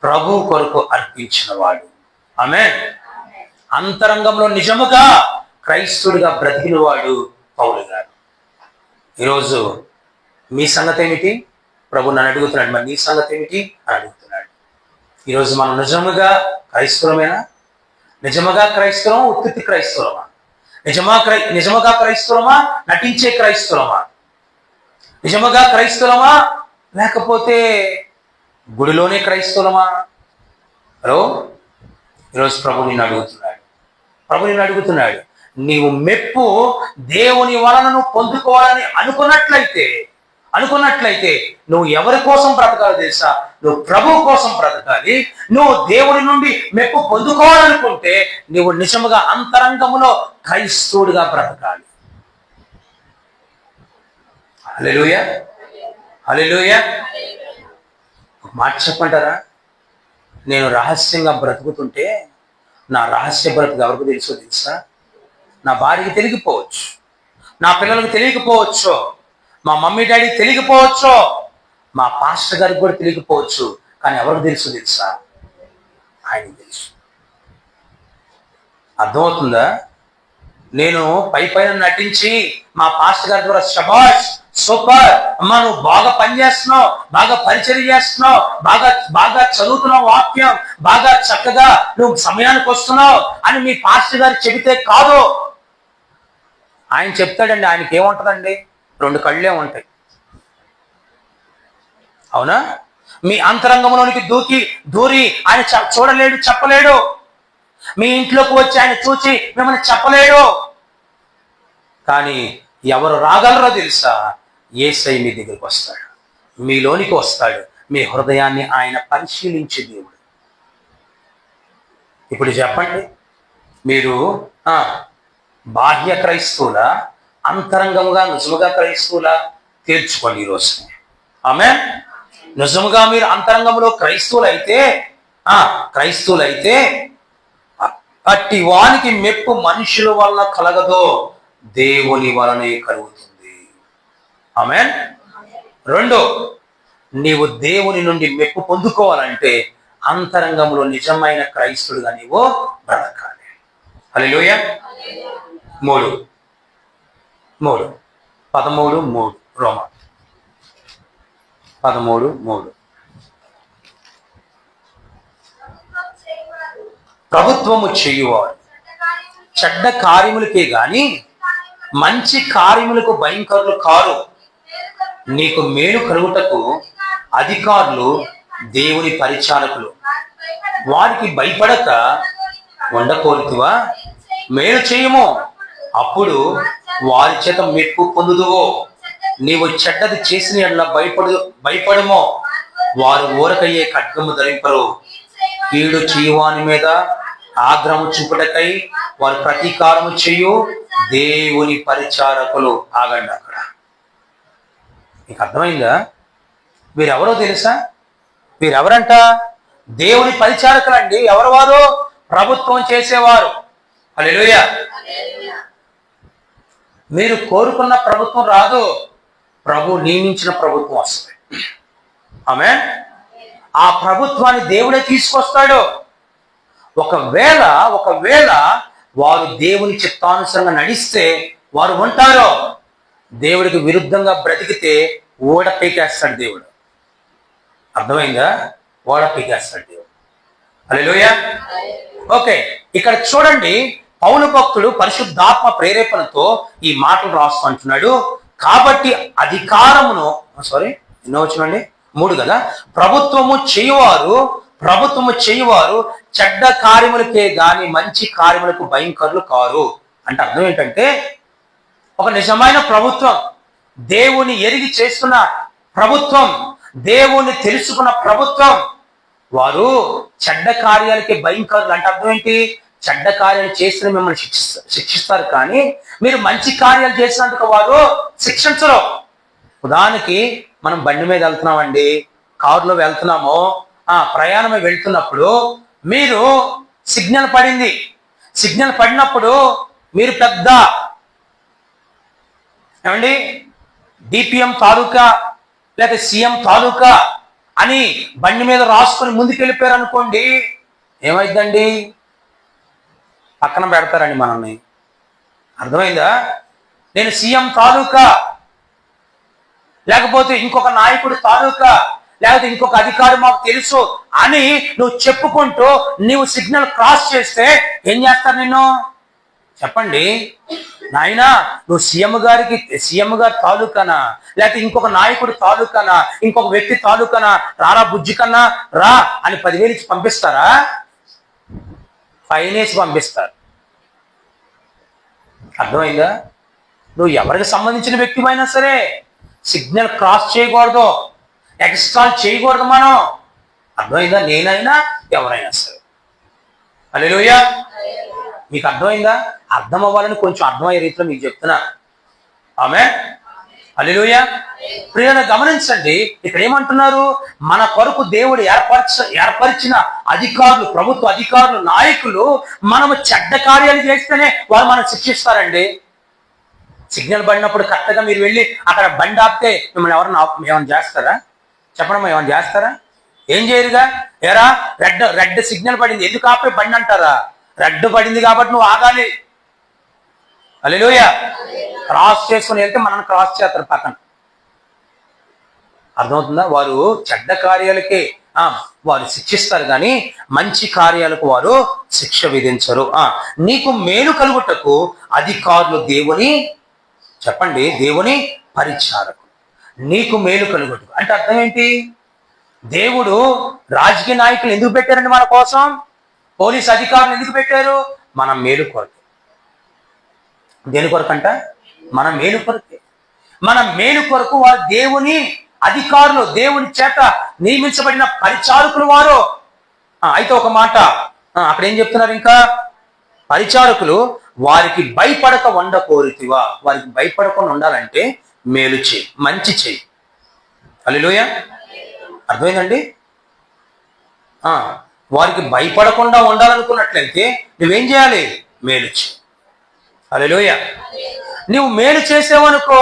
ప్రభు కొరకు అర్పించిన వాడు. ఆమేన్. అంతరంగంలో నిజముగా క్రైస్తవుడిగా బ్రతికిన వాడు పౌలు గారు. ఈరోజు మీ సంగతి ఏమిటి? ప్రభు నన్ను అడుగుతున్నాడు, మరి నీ సంగతి ఏమిటి అని అడుగుతున్నాడు. ఈరోజు మనం నిజముగా క్రైస్తవులమేనా? నిజముగా క్రైస్తవమా? ఉత్తి క్రైస్తవమా? నిజముగా క్రైస్తవమా? నటించే క్రైస్తవమా? నిజముగా క్రైస్తవమా? లేకపోతే గుడిలోనే క్రైస్తవమా? హలో, ఈరోజు ప్రభు నిన్ను అడుగుతున్నాడు. నీవు మెప్పు దేవుని వలన నువ్వు పొందుకోవాలని అనుకున్నట్లయితే నువ్వు ఎవరి కోసం బ్రతకాలి తెలుసా? నువ్వు ప్రభు కోసం బ్రతకాలి. నువ్వు దేవుని నుండి మెప్పు పొందుకోవాలనుకుంటే నువ్వు నిజముగా అంతరంగములో క్రైస్తవుడిగా బ్రతకాలి. హల్లెలూయా, హల్లెలూయా. ఒక మాట చెప్పంటారా? నేను రహస్యంగా బ్రతుకుతుంటే నా రహస్య బ్రతుకు ఎవరికి తెలుసా? నా భార్యకి తెలియకపోవచ్చు, నా పిల్లలకు తెలియకపోవచ్చు, మా మమ్మీ డాడీకి తెలియకపోవచ్చు, మా పాస్టర్ గారికి కూడా తెలియకపోవచ్చు. కానీ ఎవరికి తెలుసా? ఆయనకి తెలుసు. అర్థమవుతుందా? నేను పైన నటించి మా పాస్టర్ గారి ద్వారా శబాష్, సూపర్ అమ్మా, నువ్వు బాగా పనిచేస్తున్నావు, బాగా పరిచర్య చేస్తున్నావు, బాగా చదువుతున్నావు, వాక్యం బాగా చక్కగా నువ్వు సమయానికి వస్తున్నావు అని మీ పాస్టర్ గారు చెబితే కాదు. ఆయన చెప్తాడండి. ఆయనకి ఏముంటుందండి? 2 కళ్ళే ఉంటాయి. అవునా? మీ అంతరంగంలోనికి దూరి ఆయన చూడలేడు, చెప్పలేడు. మీ ఇంట్లోకి వచ్చి ఆయన చూచి మిమ్మల్ని చెప్పలేడు. కానీ ఎవరు రాగలరో తెలుసా? యేసయ్య మీ దగ్గరికి వస్తాడు, మీలోనికి వస్తాడు. మీ హృదయాన్ని ఆయన పరిశీలించే దేవుడు. ఇప్పుడు చెప్పండి, మీరు బాహ్య క్రైస్తవుల, అంతరంగముగా నిజముగా క్రైస్తవుల? తేల్చుకోండి ఈరోజు. ఆమేన్. నిజముగా మీరు అంతరంగంలో క్రైస్తవులైతే అట్టి వానికి మెప్పు మనుషుల వలన కలగదో, దేవుని వలనే కలుగుతుంది. ఆమేన్. 2, నీవు దేవుని నుండి మెప్పు పొందుకోవాలంటే అంతరంగంలో నిజమైన క్రైస్తవుడిగా నీవు బ్రతకాలి. హల్లెలూయా. 3 రోమా 13:3. ప్రభుత్వము చేయువాడు చెడ్డ కార్యములకే గాని మంచి కార్యములకు భయంకరులు కారు. నీకు మేలు కలుగుటకు అధికారులు దేవుని పరిచారకులు. వారికి భయపడక ఉండకోరుతువా? మేలు చేయము, అప్పుడు వారి చేత మెప్పు పొందుదువో. నీవు చెడ్డది చేసిన యెడల భయపడమో, వారు ఊరకయ్యే ఖడ్గము ధరింపరు. కీడు చేయువాని మీద ఆగ్రహము చూపుటకై వారు ప్రతీకారము చేయు దేవుని పరిచారకులు. ఆగండి అక్కడ. మీకు అర్థమైందా? వీరెవరో తెలుసా? వీరెవరంట? దేవుని పరిచారకులండి. ఎవరు వారు? ప్రభుత్వం చేసేవారు. హల్లెలూయా. మీరు కోరుకున్న ప్రభుత్వం రాదు, ప్రభు నియమించిన ప్రభుత్వం వస్తుంది. ఆమేన్. ఆ ప్రభుత్వాన్ని దేవుడే తీసుకొస్తాడు. ఒకవేళ వారు దేవుని చిత్తానుసారంగా నడిస్తే వారు ఉంటారు. దేవుడికి విరుద్ధంగా బ్రతికితే ఓడ పీకేస్తాడు దేవుడు. అర్థమైందా? ఓడ పీకేస్తాడు దేవుడు. హల్లెలూయా. ఓకే, ఇక్కడ చూడండి, పౌలు భక్తుడు పరిశుద్ధాత్మ ప్రేరేపణతో ఈ మాటలు రాస్తూ అంటున్నాడు. కాబట్టి అధికారమును ఎన్నో వచ్చినండి 3 కదా. ప్రభుత్వము చేయువారు ప్రభుత్వము చేయువారు చెడ్డ కార్యములకే గాని మంచి కార్యములకు భయంకరులు కారు. అంటే అర్థం ఏంటంటే, ఒక నిజమైన ప్రభుత్వం, దేవుని ఎరిగి చేస్తున్న ప్రభుత్వం, దేవుని తెలుసుకున్న ప్రభుత్వం, వారు చెడ్డ కార్యాలకి భయంకరులు. అంటే అర్థం ఏంటి? చెడ్డ కార్యాలు చేసిన మిమ్మల్ని శిక్షిస్తారు, కానీ మీరు మంచి కార్యాలు చేసినందుకు వారు శిక్షించరు. ఉదాహరణకి మనం బండి మీద వెళ్తున్నామండి, కారులో వెళ్తున్నాము, ప్రయాణమే వెళ్తున్నప్పుడు మీరు సిగ్నల్ పడింది. సిగ్నల్ పడినప్పుడు మీరు పెద్ద ఏమండి డిపిఎం తాలూకా లేక సీఎం తాలూకా అని బండి మీద రాసుకొని ముందుకెళ్ళిపోయారు అనుకోండి, ఏమైందండి? పక్కన పెడతారండి మనల్ని. అర్థమైందా? నేను సీఎం తాలూకా, లేకపోతే ఇంకొక నాయకుడు తాలూకా, లేకపోతే ఇంకొక అధికారి మాకు తెలుసు అని నువ్వు చెప్పుకుంటూ నీవు సిగ్నల్ క్రాస్ చేస్తే ఏం చేస్తారు నిన్ను? చెప్పండి నాయనా, నువ్వు సీఎం గారి తాలూకానా, లేకపోతే ఇంకొక నాయకుడు తాలూకానా, ఇంకొక వ్యక్తి తాలూకానా, రారా బుజ్జి కన్నా రా అని 10,000 ఇచ్చి పంపిస్తారా? ఫైన్ వేసి పంపిస్తారు. అర్థమైందా? నువ్వు ఎవరికి సంబంధించిన వ్యక్తివైనా సరే సిగ్నల్ క్రాస్ చేయకూడదు, ఎక్స్ట్రా చేయకూడదు మనం. అర్థమైందా? నేనైనా ఎవరైనా సరే. హల్లెలూయా. మీకు అర్థమైందా? అర్థం అవ్వాలని కొంచెం అర్థమయ్యే రీతిలో మీకు చెప్తున్నా. ఆమేన్. హల్లెలూయా. ప్రియులను గమనించండి, ఇక్కడ ఏమంటున్నారు? మన కొరకు దేవుడు ఏర్పరిచిన అధికారులు, ప్రభుత్వ అధికారులు, నాయకులు మనము చెడ్డ కార్యాలు చేస్తేనే వారు మనం శిక్షిస్తారండి. సిగ్నల్ పడినప్పుడు కరెక్ట్గా మీరు వెళ్ళి అక్కడ బండి ఆపితే మిమ్మల్ని ఏమైనా చేస్తారా? చెప్పడం ఏమైనా చేస్తారా? ఏం చేయరుగా. ఎరా రెడ్ సిగ్నల్ పడింది, ఎందుకు ఆపే బండి అంటారా? రెడ్ పడింది కాబట్టి నువ్వు ఆగాలి. హల్లెలూయా. క్రాస్ చేసుకుని వెళ్తే మనల్ని క్రాస్ చేస్తారు పక్కన. అర్థమవుతుందా? వారు చెడ్డ కార్యాలకే వారు శిక్షిస్తారు, కానీ మంచి కార్యాలకు వారు శిక్ష విధించరు. నీకు మేలు కలుగుటకు అధికారులు దేవుని, చెప్పండి, దేవుని పరిచారకులు. నీకు మేలు కలుగుటకు అంటే అర్థం ఏంటి? దేవుడు రాజకీయ నాయకులు ఎందుకు పెట్టారండి మన కోసం? పోలీస్ అధికారులు ఎందుకు పెట్టారు? మన మేలు కొరకు. దేని కొరకంట? మన మేలు కొరకే. మన మేలు కొరకు వారు దేవుని అధికారులు, దేవుని చేత నియమించబడిన పరిచారకులు వారు. అయితే ఒక మాట అక్కడ ఏం చెప్తున్నారు? ఇంకా పరిచారకులు వారికి భయపడక ఉండకోరితివా. వారికి భయపడకుండా ఉండాలంటే మేలు చేయి, మంచి చేయి. హల్లెలూయా. అర్థమైందండి? వారికి భయపడకుండా ఉండాలనుకున్నట్లయితే నువ్వేం చేయాలి? మేలు చేయి. హల్లెలూయా. నువ్వు మేలు చేసేవనుకో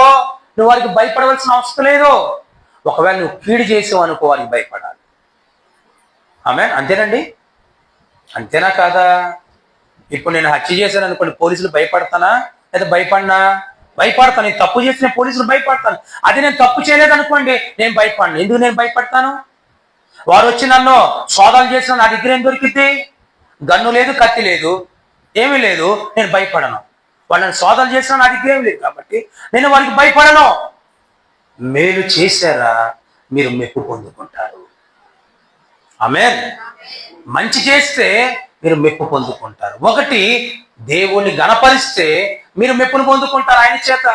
నువ్వు వారికి భయపడవలసిన అవసరం లేదు. ఒకవేళ నువ్వు కీడు చేసేవనుకో వారికి భయపడాలి. ఆమేన్. అంతేనండి? అంతేనా కాదా? ఇప్పుడు నేను హత్య చేశాను అనుకోండి, పోలీసులు భయపడతానా లేదా భయపడినా? భయపడతాను. నేను తప్పు చేసిన పోలీసులు భయపడతాను. అదే నేను తప్పు చేయలేదు అనుకోండి, నేను భయపడను. ఎందుకు నేను భయపడతాను? వారు వచ్చి నన్ను సోదాలు చేసిన నా దగ్గర ఏం దొరికింది? గన్ను లేదు, కత్తి లేదు, ఏమీ లేదు. నేను భయపడను. వాళ్ళని సోదాలు చేసిన నా దగ్గర ఏమి లేదు కాబట్టి నేను వారికి భయపడను. మేలు చేశారా మీరు మెప్పు పొందుకుంటారు. ఆమేన్. మంచి చేస్తే మీరు మెప్పు పొందుకుంటారు. ఒకటి, దేవుణ్ణి గణపరిస్తే మీరు మెప్పును పొందుకుంటారు, ఆయన చేత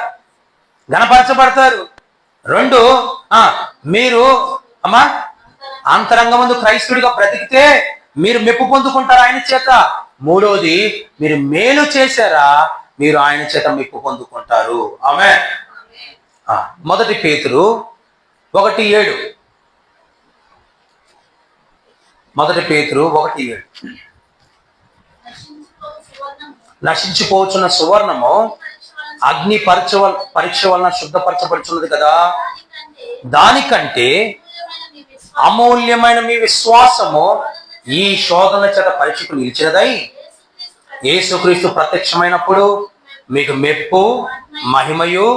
గణపరచబడతారు. రెండు, మీరు అంతరంగమందు క్రైస్తవుడిగా బ్రతికితే మీరు మెప్పు పొందుకుంటారు ఆయన చేత. మూడోది, మీరు మేలు చేశారా మీరు ఆయన చేత మెప్పు పొందుకుంటారు. ఆమేన్. మొదటి పేతురు 1:7. మొదటి పేతురు 1:7. నశించిపోతున్న సువర్ణము అగ్ని పరీక్ష వలన శుద్ధపరచబడుచున్నది కదా, దానికంటే అమూల్యమైన మీ విశ్వాసము ఈ శోధన చేత పరీక్షకు నిలిచినదై యేసుక్రీస్తు ప్రత్యక్షమైనప్పుడు మీకు మెప్పు, మహిమయు,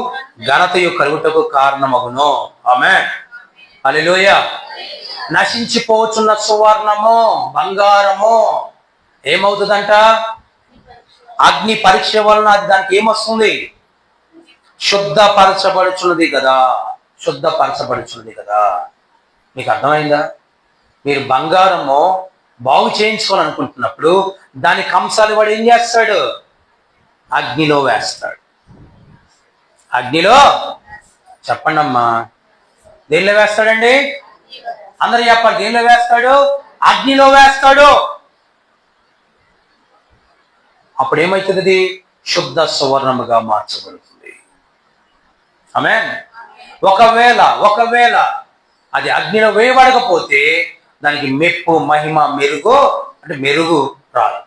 ఘనతయు కలుగుటకు కారణమగును. ఆమేన్. హల్లెలూయా. నశించిపోతున్న సువర్ణము, బంగారము ఏమవుతుందంట? అగ్ని పరీక్ష వలన అది దానికి ఏమొస్తుంది? శుద్ధపరచబడుచున్నది కదా. శుద్ధపరచబడుచున్నది కదా. మీకు అర్థమైందా? మీరు బంగారము బాగు చేయించుకోవాలనుకుంటున్నప్పుడు దాని కంసాలు వాడు ఏం చేస్తాడు? అగ్నిలో వేస్తాడు. అగ్నిలో, చెప్పండి అమ్మా, దేనిలో వేస్తాడండి? అందరూ చెప్పాలి. దేనిలో వేస్తాడు? అగ్నిలో వేస్తాడు. అప్పుడు ఏమవుతుంది? అది శుద్ధ సువర్ణముగా మార్చబడుతుంది. ఆమేన్. ఒకవేళ అది అగ్నిలో వేయబడకపోతే దానికి మెప్పు, మహిమ, మెరుగు రాదు.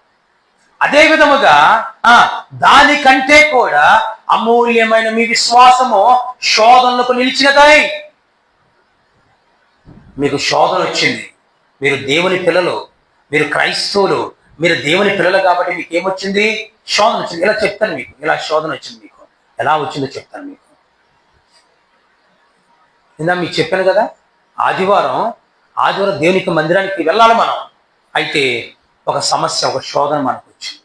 అదే విధముగా దానికంటే కూడా అమూల్యమైన మీ విశ్వాసము శోధనలకు నిలిచినదై. మీకు శోధన వచ్చింది, మీరు దేవుని పిల్లలు, మీరు క్రైస్తవులు, మీరు దేవుని పిల్లలు కాబట్టి మీకు ఏమొచ్చింది? శోధన వచ్చింది. ఇలా చెప్తాను మీకు, ఇలా శోధన వచ్చింది. మీకు ఎలా వచ్చిందో చెప్తాను మీకు. ఇందా మీకు చెప్పాను కదా, ఆదివారం దేవునికి మందిరానికి వెళ్ళాలి మనం. అయితే ఒక సమస్య, ఒక శోధన మనకు వచ్చింది.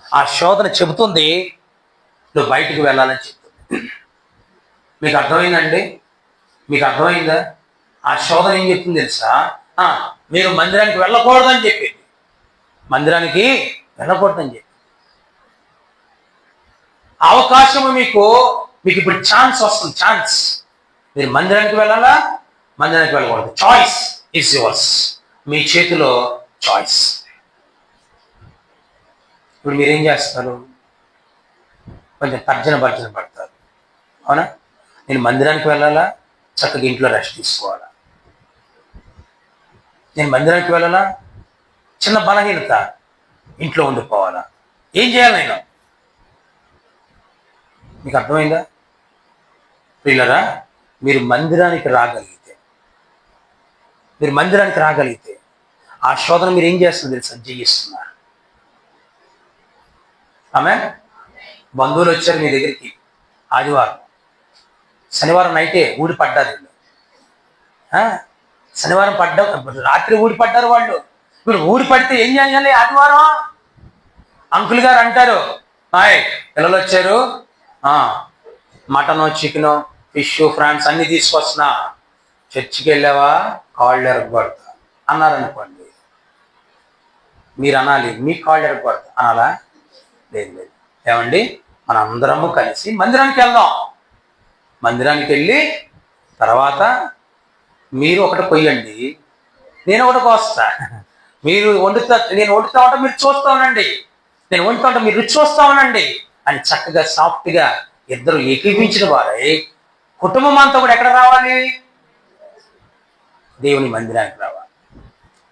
ఆ శోధన చెబుతుంది నువ్వు బయటికి వెళ్ళాలని చెప్తుంది. మీకు అర్థమైందండి? మీకు అర్థమైందా? ఆ శోధన ఏం చెప్తుంది తెలుసా? మీరు మందిరానికి వెళ్ళకూడదని చెప్పింది. మందిరానికి వెళ్ళకూడదని చెప్పి అవకాశము మీకు ఇప్పుడు ఛాన్స్ వస్తుంది. ఛాన్స్, మీరు మందిరానికి వెళ్ళాలా, మందిరానికి వెళ్ళకూడదు. Choice is yours. మీ చేతిలో చాయిస్. ఇప్పుడు మీరేం చేస్తారు? కొంచెం తర్జన భర్జన పడతారు. అవునా? నేను మందిరానికి వెళ్ళాలా, చక్కగా ఇంట్లో రెస్ట్ తీసుకోవాలా? నేను మందిరానికి వెళ్ళాలా, చిన్న బలహీనత, ఇంట్లో ఉండిపోవాలా? ఏం చేయాలి నేను? మీకు అర్థమైందా? ప్రియులరా, మీరు మందిరానికి రాగలిగితే ఆ శోధన మీరు ఏం చేస్తుంది తెలుసా? జయిస్తున్నారు. ఆమేన్. బంధువులు వచ్చారు మీ దగ్గరికి ఆదివారం, శనివారం నైటే ఊడిపడ్డారు. శనివారం రాత్రి ఊడిపడ్డారు వాళ్ళు. ఇప్పుడు ఊడిపడితే ఏం చేయాలి? ఆదివారం అంకుల్ గారు అంటారు, పిల్లలు వచ్చారు, మటను, చికెను, ఫిష్, ఫ్రాన్స్ అన్ని తీసుకొస్తున్నా, చర్చికి వెళ్ళావా, కాళ్ళు ఎరగబడతా అన్నారనుకోండి. మీరు అనాలి, మీ కాళ్ళు ఎరగబడతా అనాలా? లేదు. ఏమండి, మన అందరము కలిసి మందిరానికి వెళ్దాం. మందిరానికి వెళ్ళి తర్వాత మీరు ఒకటి కొయ్యండి, నేను ఒకటి కోస్తా. మీరు నేను వండుతా ఉంటా, మీరు చూస్తా ఉండండి. నేను వండుతా ఉంటా, మీరు రుచి చూస్తా ఉండండి అని చక్కగా సాఫ్ట్గా ఇద్దరు ఏకీపించిన వారై కుటుంబం అంతా కూడా ఎక్కడ రావాలి? దేవుని మందిరానికి రావాలి.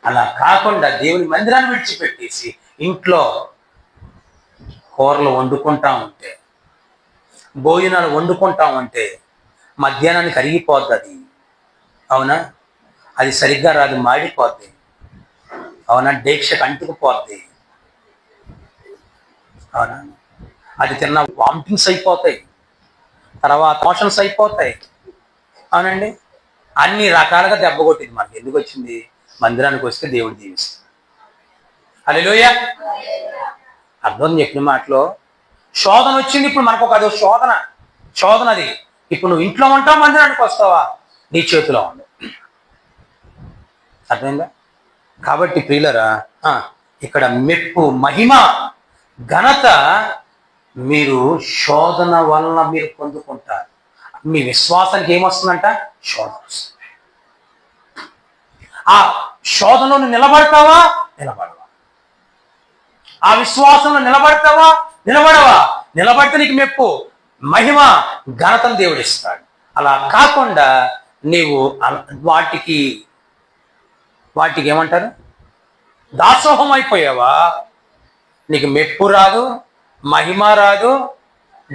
అలా కాకుండా దేవుని మందిరాన్ని విడిచిపెట్టేసి ఇంట్లో కూరలు వండుకుంటా ఉంటే, భోజనాలు వండుకుంటా ఉంటే మధ్యాహ్నానికి అరిగిపోద్ది అది. అవునా? అది సరిగ్గా రాదు, మాడిపోద్ది. అవునా? డేక్షకు అంటుకుపోద్ది. అవునా? అది తిన్న వామిటింగ్స్ అయిపోతాయి, తర్వాత మోషన్స్ అయిపోతాయి. అవునండి. అన్ని రకాలుగా దెబ్బ కొట్టింది. మనకి ఎందుకు వచ్చింది? మందిరానికి వస్తే దేవుడు దీవిస్తాడు. హల్లెలూయా. అర్థం చెప్పిన మాటలో శోధన వచ్చింది. ఇప్పుడు మనకు అదో శోధన అది. ఇప్పుడు నువ్వు ఇంట్లో ఉంటావు, మందిరానికి వస్తావా, నీ చేతిలో ఉంది. అర్థమైందా? కాబట్టి ప్రియులరా, ఇక్కడ మెప్పు, మహిమ, ఘనత మీరు శోధన వలన మీరు పొందుకుంటారు. మీ విశ్వాసానికి ఏమొస్తుందంట? శోధన వస్తుంది. ఆ శోధనలో నిలబడతావా, నిలబడవా? ఆ విశ్వాసంలో నిలబడతావా, నిలబడవా? నిలబడితే నీకు మెప్పు, మహిమ, ఘనతను దేవుడు ఇస్తాడు. అలా కాకుండా నీవు వాటికి ఏమంటారు, దాసోహం అయిపోయావా, నీకు మెప్పు రాదు, మహిమ రాదు,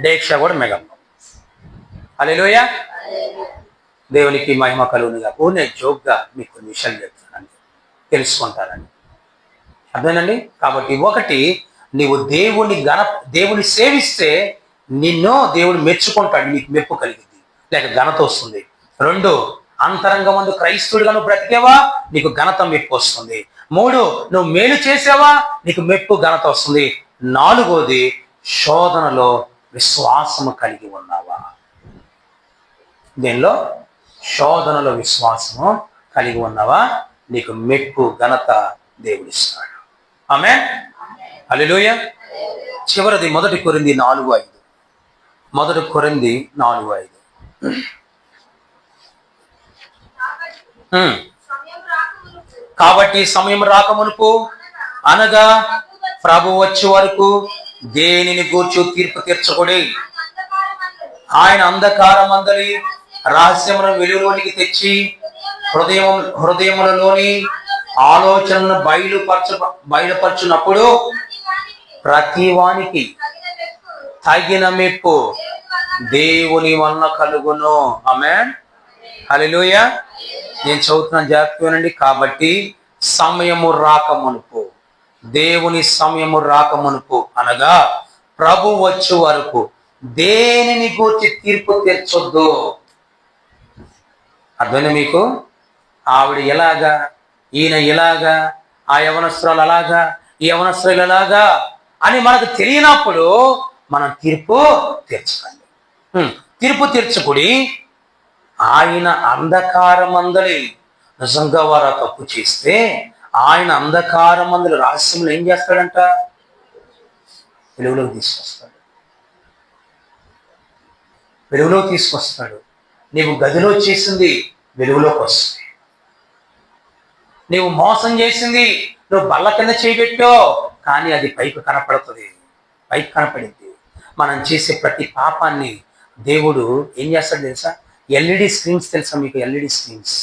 డేక్ష కూడా మిగలదు. హల్లెలూయా. దేవునికి మహిమ కలుగునుగా. నేను జోక్గా మీకు కొన్ని విషయాలు చెప్తానని తెలుసుకుంటారని. అర్థమేనండి? కాబట్టి ఒకటి, నీవు దేవుని సేవిస్తే నిన్ను దేవుడు మెచ్చుకుంటాడు, నీకు మెప్పు కలిగింది, లేక ఘనత వస్తుంది. 2, అంతరంగమందు క్రైస్తవుడిగా నువ్వు బ్రతికేవా, నీకు ఘనత, మెప్పు వస్తుంది. 3, నువ్వు మేలు చేసావా, నీకు మెప్పు, ఘనత వస్తుంది. 4, శోధనలో విశ్వాసము కలిగి ఉన్నావా? దీనిలో శోధనలో విశ్వాసము కలిగి ఉన్నావా? నీకు మెప్పు ఘనత దేవుడిస్తాడు. ఆమేన్. హల్లెలూయా. చివరిది 1 కొరింథీ 4:5. 1 కొరింథీ 4:5. కాబట్టి సమయం రాకమునుపు అనగా ప్రభు వచ్చే వరకు దేనిని గూర్చి తీర్పు తీర్చకుడి. ఆయన అంధకారమందలి రహస్యములను వెలుగులోనికి తెచ్చి హృదయములలోని ఆలోచనలను బయలుపరచునప్పుడు ప్రతి వానికి తగిన మెప్పు దేవుని వలన కలుగును. ఆమేన్. హల్లెలూయా. నేను చదువుతున్నాను, జాగ్రత్తగా వినండి. కాబట్టి సమయము రాకమునుపు, దేవుని సమయము రాకమునుపు అనగా ప్రభు వచ్చే వరకు దేనిని గూర్చి తీర్పు తీర్చొద్దు. అర్థమైందా మీకు? ఆవిడ ఎలాగా, ఈయన ఎలాగా, ఆ యవనస్త్రాలు అలాగా, ఈ యవనస్త్రాలు ఎలాగా అని మనకు తెలియనప్పుడు మనం తీర్పు తీర్చకండి. తీర్పు తీర్చకుడి. ఆయన అంధకారమందలి, నిజంగా వారు తప్పు చేస్తే ఆయన అంధకారమందలి రహస్యములు ఏం చేస్తాడంట? వెలుగులోకి తీసుకొస్తాడు. వెలుగులోకి తీసుకొస్తాడు. నీవు గదిలో చేసింది వెలుగులోకి వస్తుంది. నీవు మోసం చేసింది నువ్వు బల్ల కింద చేయబెట్టావు, కానీ అది పైకి కనపడుతుంది, పైకి కనపడింది. మనం చేసే ప్రతి పాపాన్ని దేవుడు ఏం చేస్తాడు తెలుసా? ఎల్ఈడి స్క్రీన్స్ తెలుసా మీకు? ఎల్ఈడి స్క్రీన్స్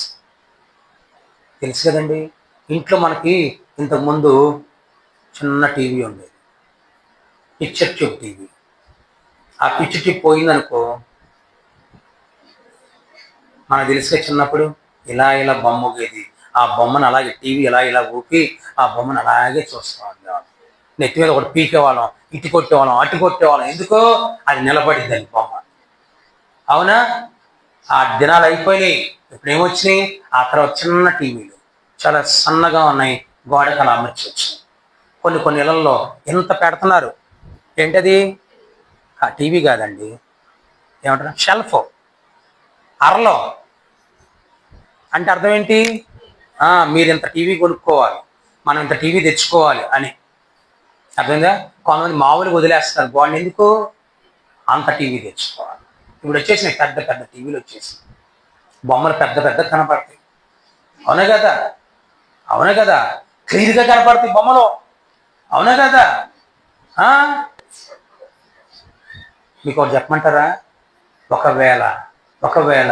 తెలుసు కదండి. ఇంట్లో మనకి ఇంతకుముందు చిన్న టీవీ ఉండేది, పిక్చర్ ట్యూబ్ టీవీ. ఆ పిక్చర్ ట్యూబ్ పోయిందనుకో, మనకు తెలుసుగా చిన్నప్పుడు ఇలా ఇలా బొమ్మ ఊగేది. ఆ బొమ్మను అలాగే టీవీ ఇలా ఊపి ఆ బొమ్మను అలాగే చూస్తూ ఉండేవాళ్ళం. నెత్తి మీద ఒకటి పీకేవాళ్ళం, ఇటు కొట్టేవాళ్ళం, అటు కొట్టేవాళ్ళం. ఎందుకో అది నిలబడింది అని బొమ్మ. అవునా? ఆ దినాలు అయిపోయినాయి. ఇప్పుడు ఏమొచ్చినాయి? ఆ తర్వాత చిన్న టీవీలు చాలా సన్నగా ఉన్నాయి, గోడకు అలా అమర్చవచ్చు. కొన్ని ఇళ్లలో ఎంత పెడుతున్నారు. ఏంటది? ఆ టీవీ కాదండి, ఏమంటారు, షెల్ఫ్, అరలో. అంటే అర్థం ఏంటి? మీరు ఇంత టీవీ కొనుక్కోవాలి, మనం ఇంత టీవీ తెచ్చుకోవాలి అని. అర్థమైందా? కొంతమంది మామూలుగా వదిలేస్తున్నారు బాగుంది, ఎందుకు అంత టీవీ తెచ్చుకోవాలి. ఇప్పుడు వచ్చేసినాయి పెద్ద పెద్ద టీవీలు వచ్చేసి, బొమ్మలు పెద్ద పెద్ద కనపడతాయి. అవునా కదా? అవునా కదా? క్లియర్గా కనపడతాయి బొమ్మలు. అవునా కదా? మీకు ఒకటి చెప్పమంటారా? ఒకవేళ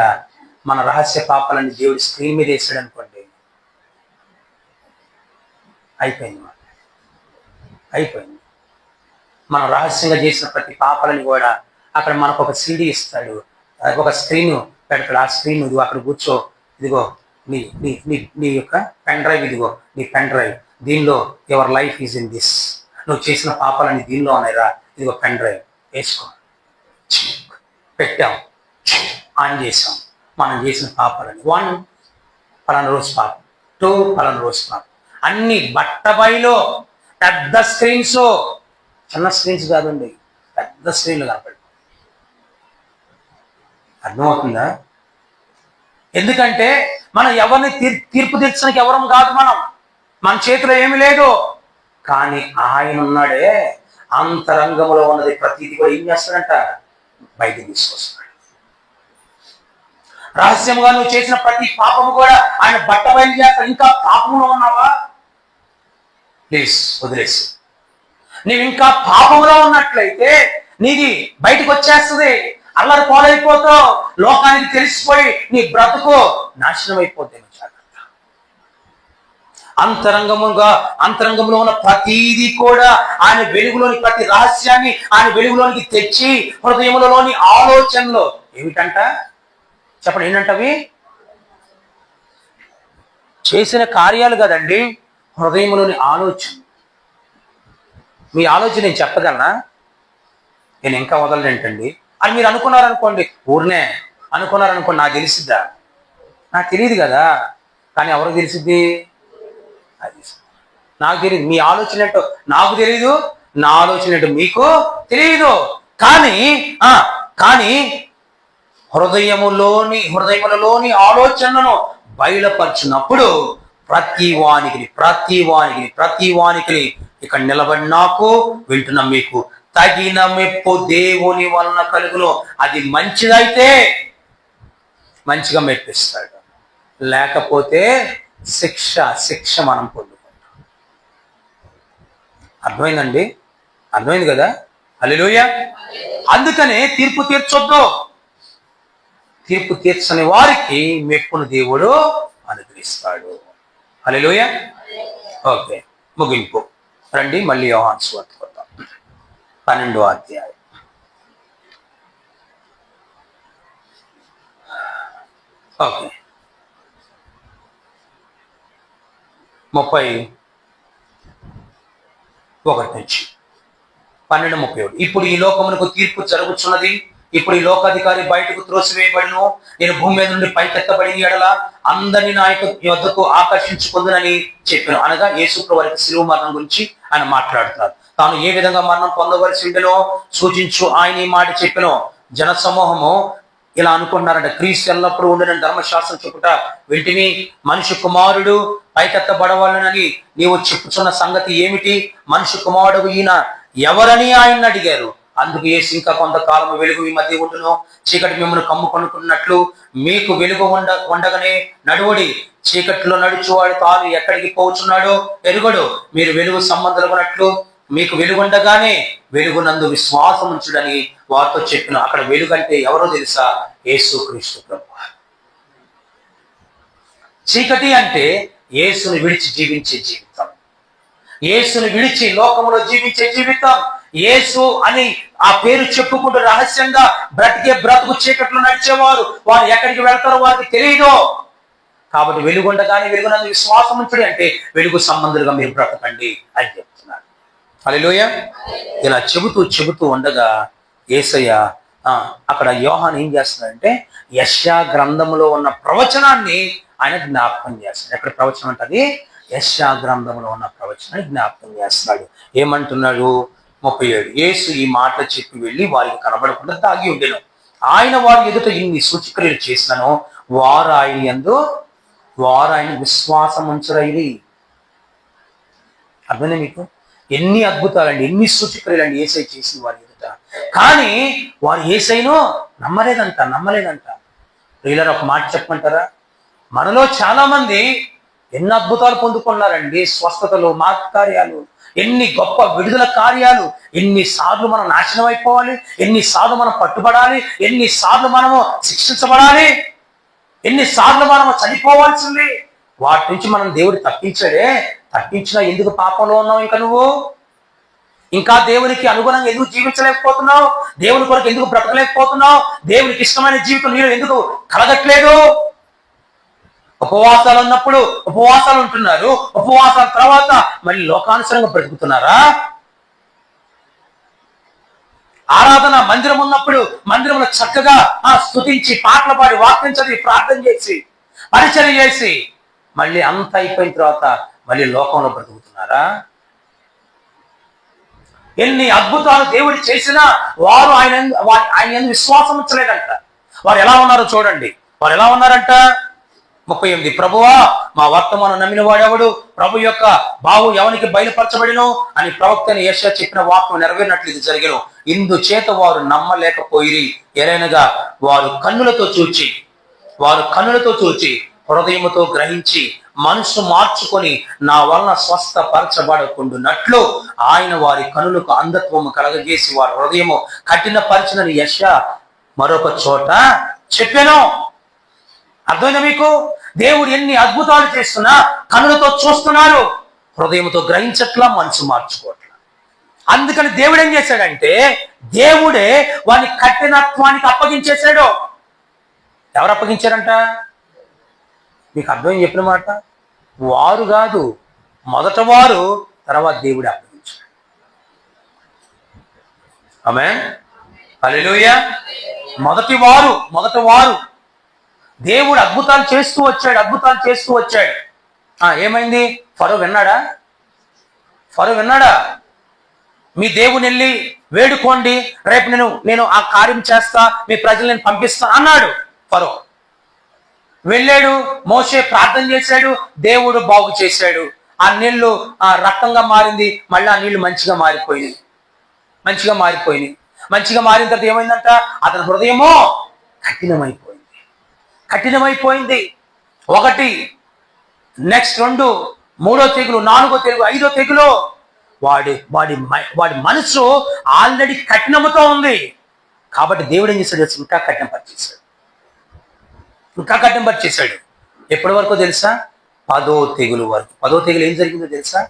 మన రహస్య పాపాలని దేవుడు స్క్రీన్ మీద వేసాడు అనుకోండి, అయిపోయింది. మనం రహస్యంగా చేసిన ప్రతి పాపాలని కూడా అక్కడ మనకు ఒక సీడీ ఇస్తాడు, ఒక స్క్రీన్ పెడతాడు. ఆ స్క్రీన్ ఇదిగో అక్కడ కూర్చో, ఇదిగో నీ నీ నీ నీ యొక్క పెన్ డ్రైవ్, ఇదిగో నీ పెన్ డ్రైవ్, దీనిలో your life is in this. నువ్వు చేసిన పాపాలని దీనిలో ఉన్నాయిరా, ఇదిగో పెన్ డ్రైవ్ వేసుకో. పెట్టాం, ఆన్ చేసాం. మనం చేసిన పాపాలని 1 పలానా రోజు పాపం, 2 పలానా రోజు పాపం, అన్ని బట్టబయలు పెద్ద స్క్రీన్స్, చిన్న స్క్రీన్స్ కాదండి, పెద్ద స్క్రీన్లు కనపడి. అర్థమవుతుందా? ఎందుకంటే మనం ఎవరిని తీర్పు తీర్చడానికి ఎవరం కాదు, మన చేతిలో ఏమి లేదు. కానీ ఆయన ఉన్నాడే, అంతరంగంలో ఉన్నది ప్రతిదీ కూడా ఏం చేస్తాడంట? బయటికి తీసుకొస్తాడు. రహస్యంగా నువ్వు చేసిన ప్రతి పాపము కూడా ఆయన బట్టబయలు చేస్తాడు. ఇంకా పాపంలో ఉన్నావా? ప్లీజ్ వదిలేసి. నీవు ఇంకా పాపంలో ఉన్నట్లయితే నీది బయటకు వచ్చేస్తుంది, అల్లరి పాలైపోతావు, లోకానికి తెలిసిపోయి నీ బ్రతుకు నాశనం అయిపోతాయి. జాగ్రత్త. అంతరంగంలో ఉన్న ప్రతిదీ కూడా ఆయన వెలుగులోని ప్రతి రహస్యాన్ని ఆయన వెలుగులోనికి తెచ్చి హృదయములలోని ఆలోచనలు ఏమిటంట? చెప్పండి, ఏంటంటవి? చేసిన కార్యాలు కదండి, హృదయంలోని ఆలోచన. మీ ఆలోచన నేను చెప్పగలనా? నేను ఇంకా వదలనేంటండి అని మీరు అనుకున్నారనుకోండి, ఊరినే అనుకున్నారనుకోండి, నాకు తెలిసిద్దా? నాకు తెలియదు కదా. కానీ ఎవరికి తెలిసిద్ది? అది నాకు తెలియదు. మీ ఆలోచన ఏంటో నాకు తెలియదు, నా ఆలోచన ఏంటో మీకు తెలియదు. కానీ హృదయములోని ఆలోచనలను బయలుపరిచినప్పుడు ప్రతి వానికి ఇక్కడ నిలబడి నాకు వింటున్న మీకు తగిన మెప్పు దేవుని వలన కలుగును. అది మంచిదైతే మంచిగా మెప్పిస్తాడు, లేకపోతే శిక్ష మనం పొందుకుంటాం. అర్థమైంది కదా? హల్లెలూయా. అందుకనే తీర్పు తీర్చొద్దు. తీర్పు తీర్చని వారికి మెప్పును దేవుడు అనుగ్రహిస్తాడు. హల్లెలూయా. ఓకే, ముగింపు రండి. మళ్ళీ యోహాను సువార్త 12వ అధ్యాయం. ఓకే, 31 నుంచి 12:31. ఇప్పుడు ఈ లోకమునకు తీర్పు జరుగుతున్నది. ఇప్పుడు ఈ లోకాధికారి బయటకు త్రోసివేయబడిను. నేను భూమి మీద నుండి పైకెత్తబడిన ఎడల అందరినీ నా యొద్దకు ఆకర్షించుకుందునని చెప్పాను. అనగా యేసుప్రభు వారికి శిలువ మరణం గురించి ఆయన మాట్లాడుతున్నారు. తాను ఏ విధంగా మరణం పొందవలసి ఉండెనో సూచించు ఆయన ఈ మాట చెప్పాను. జన సమూహము ఇలా అనుకుంటున్నారంట, క్రీస్తు ఎల్లప్పుడూ ఉండని ధర్మశాస్త్రం చెప్పుట వింటిని, మనిషి కుమారుడు పైకెత్తబడవాలనని నీవు చెప్పుచున్న సంగతి ఏమిటి? మనిషి కుమారుడు ఈయన ఎవరని ఆయన్ని అడిగారు. అందుకు యేసు ఇంకా కొంతకాలం వెలుగు ఈ మధ్య ఉండును, చీకటి మిమ్మల్ని కమ్ముకొనుకున్నట్లు మీకు వెలుగు ఉండగానే నడువడి. చీకటిలో నడుచువాడు తాను ఎక్కడికి పోచున్నాడో ఎరుగడు. మీరు వెలుగు సంబంధాలున్నట్లు మీకు వెలుగుండగానే వెలుగునందు విశ్వాసం ఉంచుడని వారితో చెప్పిన. అక్కడ వెలుగు అంటే ఎవరో తెలుసా? యేసుక్రీస్తు ప్రభువు. చీకటి అంటే యేసుని విడిచి జీవించే జీవితం, యేసుని విడిచి లోకంలో జీవించే జీవితం. యేసు అని ఆ పేరు చెప్పుకుంటూ రహస్యంగా బ్రతుకు చీకట్లో నడిచేవారు, వారు ఎక్కడికి వెళ్తారో వారికి తెలియదు. కాబట్టి వెలుగుండగానే వెలుగునందు విశ్వాసం ఉంచుడు అంటే వెలుగు సంబంధులుగా మీరు బ్రతకండి అని చెప్తున్నారు. హల్లెలూయా. ఇలా చెబుతూ ఉండగా యేసయ్య అక్కడ యోహాను ఏం చేస్తున్నాడంటే యెషయా గ్రంథములో ఉన్న ప్రవచనాన్ని ఆయన జ్ఞాపకం చేస్తున్నాడు. ఎక్కడ ప్రవచనం అంటే యెషయా గ్రంథంలో ఉన్న ప్రవచనాన్ని జ్ఞాపకం చేస్తున్నాడు. ఏమంటున్నాడు? 37. యేసు ఈ మాట చెప్పి వెళ్ళి వారికి కనబడకుండా తాగి ఉండెను. ఆయన వారి ఎదుట ఇన్ని సూచక్రియలు చేసినను వారు ఆయన విశ్వాసం ఉంచరైరి. అర్థమైందా మీకు? ఎన్ని అద్భుతాలండి, ఎన్ని సూచక్రియలు అండి యేసయ్య చేసిన వారి ఎదుట. కానీ వారు యేసయ్యను నమ్మలేదంట. ప్రియులారా, ఒక మాట చెప్పమంటారా? మనలో చాలా మంది ఎన్ని అద్భుతాలు పొందుకున్నారండి, స్వస్థతలు, కార్యాలు, ఎన్ని గొప్ప విడుదల కార్యాలు. ఎన్నిసార్లు మనం నాశనం అయిపోవాలి, ఎన్నిసార్లు మనం పట్టుబడాలి, ఎన్నిసార్లు మనము శిక్షించబడాలి, ఎన్నిసార్లు మనము చనిపోవాల్సింది. వాటి నుంచి మనం దేవుడు తప్పించినా ఎందుకు పాపంలో ఉన్నావు? ఇంకా దేవునికి అనుగుణంగా ఎందుకు జీవించలేకపోతున్నావు? దేవుని కొరకు ఎందుకు బ్రతకలేకపోతున్నావు? దేవునికి ఇష్టమైన జీవితం నీలో ఎందుకు కలగట్లేదు? ఉపవాసాలు ఉన్నప్పుడు ఉపవాసాలు ఉంటున్నారు, ఉపవాసాల తర్వాత మళ్ళీ లోకానుసరంగా బ్రతుకుతున్నారా? ఆరాధన మందిరం ఉన్నప్పుడు మందిరంలో చక్కగా స్తుతించి పాటలు పాడి వాక్యం చదివి ప్రార్థన చేసి పరిచర్య చేసి మళ్ళీ అంత అయిపోయిన తర్వాత మళ్ళీ లోకంలో బ్రతుకుతున్నారా? ఎన్ని అద్భుతాలు దేవుడు చేసినా వారు ఆయన విశ్వాసం ఉంచలేదంట. వారు ఎలా ఉన్నారో చూడండి. వారు ఎలా ఉన్నారంట? 38. ప్రభువా, మా వర్తమానం నమ్మిన వాడెవడు? ప్రభు యొక్క బావు ఎవనికి బయలుపరచబడినో అని ప్రవక్త యెషయా చెప్పిన వాక్యం నెరవేరినట్లు ఇది జరిగెను. ఇందుచేత వారు నమ్మలేకపోయిరి. ఎలైనగా వారు కన్నులతో చూచి హృదయముతో గ్రహించి మనసు మార్చుకొని నా వలన స్వస్థపరచబడకుండునట్లు ఆయన వారి కనులకు అంధత్వము కలగజేసి వారి హృదయము కఠినపరచినని యెషయా మరొక చోట చెప్పాను. అర్థమైందా మీకు? దేవుడు ఎన్ని అద్భుతాలు చేస్తున్నా కనులతో చూస్తున్నారు, హృదయంతో గ్రహించట్లా, మనసు మార్చుకోవట్లా. అందుకని దేవుడు ఏం చేశాడంటే దేవుడే వాని కఠినత్వానికి అప్పగించేశాడు. ఎవరు అప్పగించారంట? మీకు అర్థం చెప్పిన మాట, వారు కాదు, మొదట వారు, తర్వాత దేవుడే అప్పగించాడు. ఆమేన్, హల్లెలూయా. మొదట వారు దేవుడు అద్భుతాలు చేస్తూ వచ్చాడు. ఏమైంది? ఫరో విన్నాడా? మీ దేవుని వెళ్ళి వేడుకోండి, రేపు నేను ఆ కార్యం చేస్తా, మీ ప్రజలు నేను పంపిస్తా అన్నాడు ఫరో. వెళ్ళాడు, మోషే ప్రార్థన చేశాడు, దేవుడు బాగు చేశాడు. ఆ నీళ్లు రక్తంగా మారింది, మళ్ళీ ఆ నీళ్లు మంచిగా మారిపోయినాయి. మంచిగా మారిన తర్వాత ఏమైందంట, అతని హృదయమో కఠినమైపోయింది. ఒకటి, నెక్స్ట్ 2, 3వ తెగులు, 4వ తెగులు, 5వ తెగులు. వాడి మనసు ఆల్రెడీ కఠినముతో ఉంది. కాబట్టి దేవుడు ఏం చేశాడు, ఇంకా కఠినపరిచేశాడు. ఎప్పటి వరకు తెలుసా? 10వ తెగులు వరకు. 10వ తెగులు ఏం జరిగిందో తెలుసా?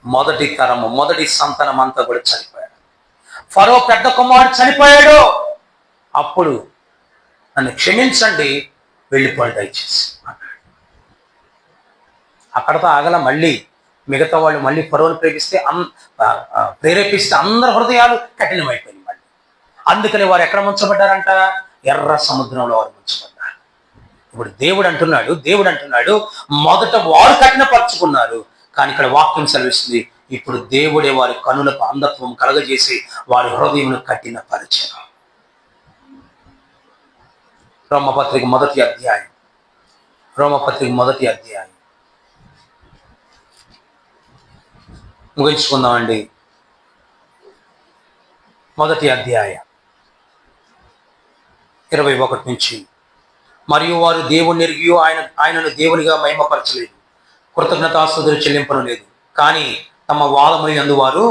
మొదటి సంతానం అంతా కూడా చనిపోయాడు. ఫరో పెద్ద కుమారుడు చనిపోయాడు. అప్పుడు నన్ను క్షమించండి, వెళ్ళిపోండి దయచేసి అన్నాడు. అక్కడతో ఆగల. మళ్ళీ మిగతా వాళ్ళు మళ్ళీ ఫరోను ప్రేరేపిస్తే అందరి హృదయాలు కఠినమైపోయినాయి మళ్ళీ. అందుకని వారు ఎక్కడ ముంచబడ్డారంట? ఎర్ర సముద్రంలో వారు ముంచబడ్డారు. ఇప్పుడు దేవుడు అంటున్నాడు మొదట వారు కఠినపరుచుకున్నారు, కానీ ఇక్కడ వాక్యం సెలవిస్తుంది, ఇప్పుడు దేవుడే వారి కనులకు అంధత్వం కలగజేసి వారి హృదయం కఠినపరిచారు. రోమపత్రిక మొదటి అధ్యాయం ముగించుకుందామండి. మొదటి అధ్యాయం 21 నుంచి. మరియు వారు దేవుని ఎరిగి ఆయనను దేవునిగా మహిమపరచలేదు, కృతజ్ఞతాస్తుతులు చెల్లింపలేదు, కానీ తమ వాదములు యందు వారు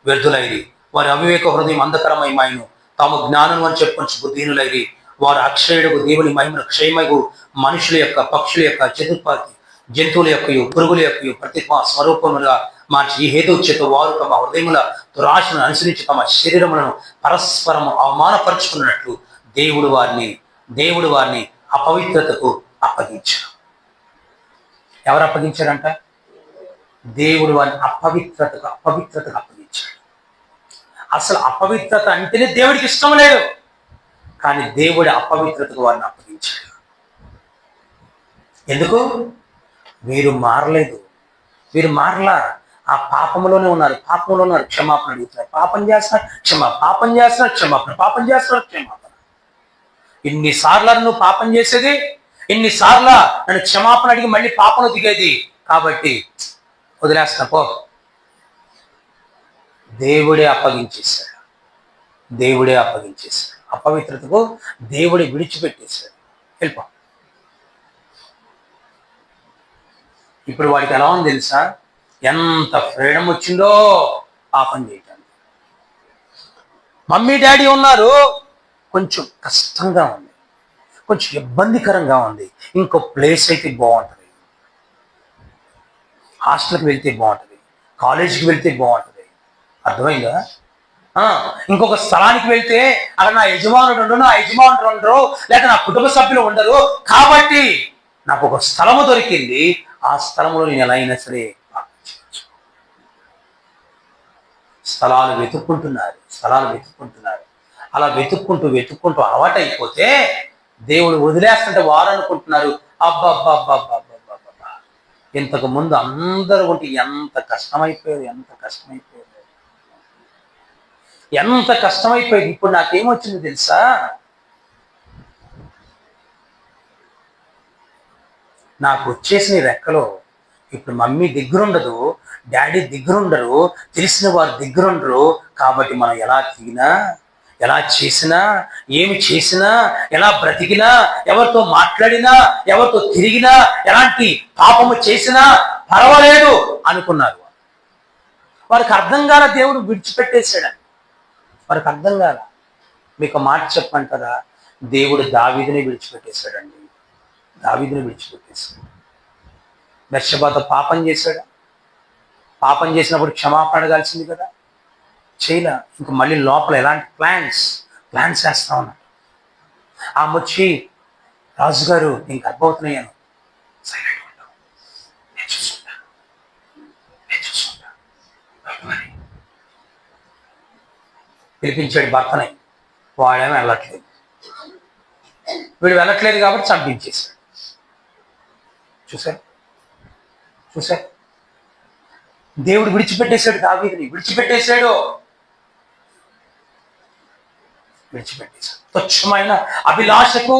వ్యర్థులైరి. వారి అవివేక హృదయం అంధకరమయమాయను, తాము జ్ఞానం అని చెప్పుకొంచు బుద్ధిహీనులైరి. వారు అక్షయుడుకు దేవుని మహిమను క్షయమగు మనుషుల యొక్క, పక్షుల యొక్క, చతుర్పాతి జంతువుల యొక్క, పురుగుల యొక్క ప్రతిమా స్వరూపములుగా మార్చి ఈ హేతుచేత వారు తమ హృదయముల దురాశను అనుసరించి తమ శరీరములను పరస్పరము అవమానపరుచుకున్నట్లు దేవుడు వారిని అపవిత్రతకు అప్పగించారు. ఎవరు అప్పగించారంట? దేవుడు వారిని అపవిత్రతకు అప్పగించాడు. అసలు అపవిత్రత అంటేనే దేవుడికి ఇష్టం లేదు, కానీ దేవుడి అపవిత్రతకు వారిని అప్పగించాడు. ఎందుకు? వీరు మారలా, ఆ పాపంలోనే ఉన్నారు. క్షమాపణ అడుగుతున్నారు. పాపం చేస్తున్నారు క్షమాపణ. ఇన్నిసార్లు నువ్వు పాపం చేసేది, ఇన్నిసార్లు నన్ను క్షమాపణ అడిగి మళ్ళీ పాపను దిగేది, కాబట్టి వదిలేస్తా పో. దేవుడే అప్పగించేశాడు. అపవిత్రతకు దేవుడే విడిచిపెట్టేశాడు. వెళ్ళిపో. ఇప్పుడు వాడికి ఎలా ఉంది తెలుసా? ఎంత ఫ్రీడమ్ వచ్చిందో పాపం చేయటానికి. మమ్మీ డాడీ ఉన్నారు, కొంచెం కష్టంగా ఉంది, కొంచెం ఇబ్బందికరంగా ఉంది. ఇంకో ప్లేస్ అయితే బాగుంటుంది, హాస్టల్కి వెళ్తే బాగుంటుంది, కాలేజీకి వెళ్తే బాగుంటుంది. అర్థమైందా? ఇంకొక స్థలానికి వెళ్తే అక్కడ నా యజమానుడు ఉండరు, లేక నా కుటుంబ సభ్యులు ఉండరు, కాబట్టి నాకు ఒక స్థలము దొరికింది, ఆ స్థలంలో నేను ఎలా అయినా సరే స్థలాలు వెతుక్కుంటున్నారు. అలా వెతుక్కుంటూ అలవాటైపోతే దేవుడు వదిలేస్తుంటే వారు అనుకుంటున్నారు, అబ్బా ఇంతకు ముందు అందరూ ఉంటే ఎంత కష్టమైపోయేది. ఇప్పుడు నాకేమొచ్చింది తెలుసా? నాకు వచ్చేసిన రెక్కలో ఇప్పుడు మమ్మీ దగ్గరుండదు, డాడీ దగ్గరుండరు, తెలిసిన వారి దగ్గరుండరు. కాబట్టి మనం ఎలా తిరిగినా, ఎలా చేసినా, ఏమి చేసినా, ఎలా బ్రతికినా, ఎవరితో మాట్లాడినా, ఎవరితో తిరిగినా, ఎలాంటి పాపము చేసినా పర్వాలేదు అనుకున్నారు. వారికి అర్థం కాల దేవుడు విడిచిపెట్టేశాడని. వారికి అర్థం కాల. మీకు మాట చెప్పంటారా? దేవుడు దావీదుని విడిచిపెట్టేశాడండి. బెత్షెబాతో పాపం చేశాడు. పాపం చేసినప్పుడు క్షమాపణ అడగాల్సింది కదా, చేయలే. ఇంక మళ్ళీ లోపల ఎలాంటి ప్లాన్స్ చేస్తా ఉన్నాడు. ఆమె వచ్చి, రాజుగారు నేను గర్భవతినయ్యాను, సైలెంట్ ఉంటావు, నేను చూసుకుంటా. పిలిపించాడు భర్తని. వాడేమో వెళ్ళట్లేదు. వీడు వెళ్ళట్లేదు కాబట్టి చంపించేశాడు. చూసారు? దేవుడు విడిచిపెట్టేశాడు. దావీదుని విడిచిపెట్టేశాడు. తుచ్చమైన అభిలాషకు,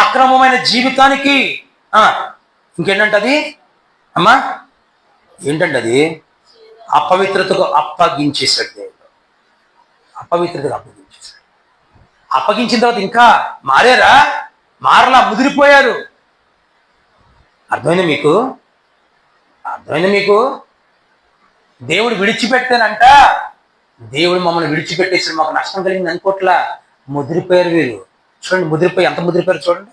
అక్రమమైన జీవితానికి ఇంకేంటంటది అమ్మా, ఏంటంటే అది అపవిత్రతకు అప్పగించేశాడు దేవుడు. అపవిత్రతకు అప్పగించేశాడు. అప్పగించిన తర్వాత ఇంకా మారారా? మారలా, ముదిరిపోయారు. అర్థమైంది మీకు? అర్థమైంది మీకు? దేవుడు విడిచిపెట్టానంట, దేవుడు మమ్మల్ని విడిచిపెట్టేసాడు, మాకు నష్టం కలిగింది అనుకోట్లా. ముదిరిపోయారు వీరు. చూడండి, ముదిరిపోయి ఎంత ముదిరిపోయారు చూడండి.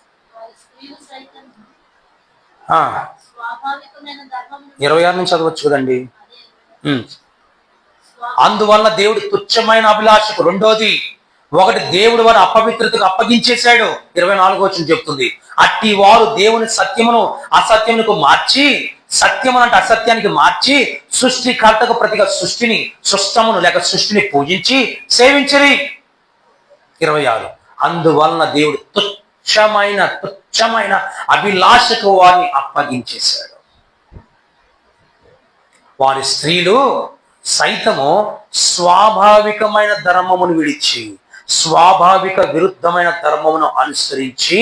26 నుంచి చదవచ్చు కదండి. అందువలన దేవుడు తుచ్చమైన అభిలాషకు, రెండోది ఒకటి, దేవుడు వారు అపవిత్రతకు అప్పగించేశాడు. 24 వచనం చెప్తుంది, అట్టి వారు దేవుని సత్యమును అసత్యమునకు మార్చి, సత్యమును అంటే అసత్యానికి మార్చి, సృష్టికర్తకు ప్రతిగా సృష్టిని, సృష్టమును లేక సృష్టిని పూజించి సేవించరి. 26, అందువలన దేవుడు తుచ్చమైన అభిలాషకు వారిని అప్పగించేశాడు. వారి స్త్రీలు సైతము స్వాభావికమైన ధర్మమును విడిచి స్వాభావిక విరుద్ధమైన ధర్మమును అనుసరించి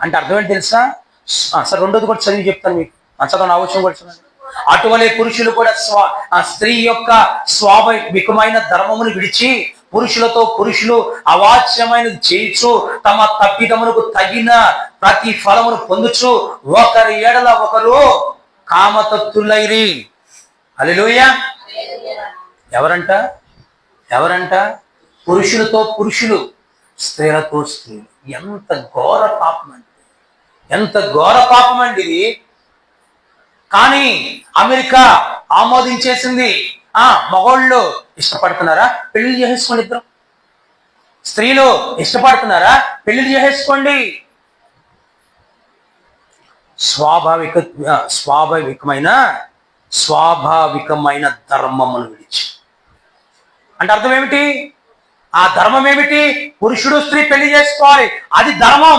అంటే అర్థం ఏంటి తెలుసా? సార్ రెండోది కూడా చదివి చెప్తాను మీకు. చదవ ఆలోచన కూడా చదవండి. అటువలే పురుషులు కూడా స్త్రీ యొక్క స్వాభావికమైన ధర్మమును విడిచి పురుషులు అవాచ్యమైనది చేయించు తమ తప్పిదమునకు తగిన ప్రతి ఫలమును పొందుచు ఒకరి ఎడల ఒకరు కామతత్తులైరి. హల్లెలూయా. ఎవరంట? పురుషులతో పురుషులు, స్త్రీలతో స్త్రీలు. ఎంత ఘోర పాపం అండి ఇది. కానీ అమెరికా ఆమోదించేసింది. మగోళ్ళు ఇష్టపడుతున్నారా? పెళ్లి చేసేసుకోండి. ఇద్దరు స్త్రీలు ఇష్టపడుతున్నారా? పెళ్లి చేసేసుకోండి. స్వాభావికమైన ధర్మమును విడిచి అంటే అర్థం ఏమిటి? ఆ ధర్మం ఏమిటి? పురుషుడు స్త్రీ పెళ్లి చేసుకోవాలి, అది ధర్మం,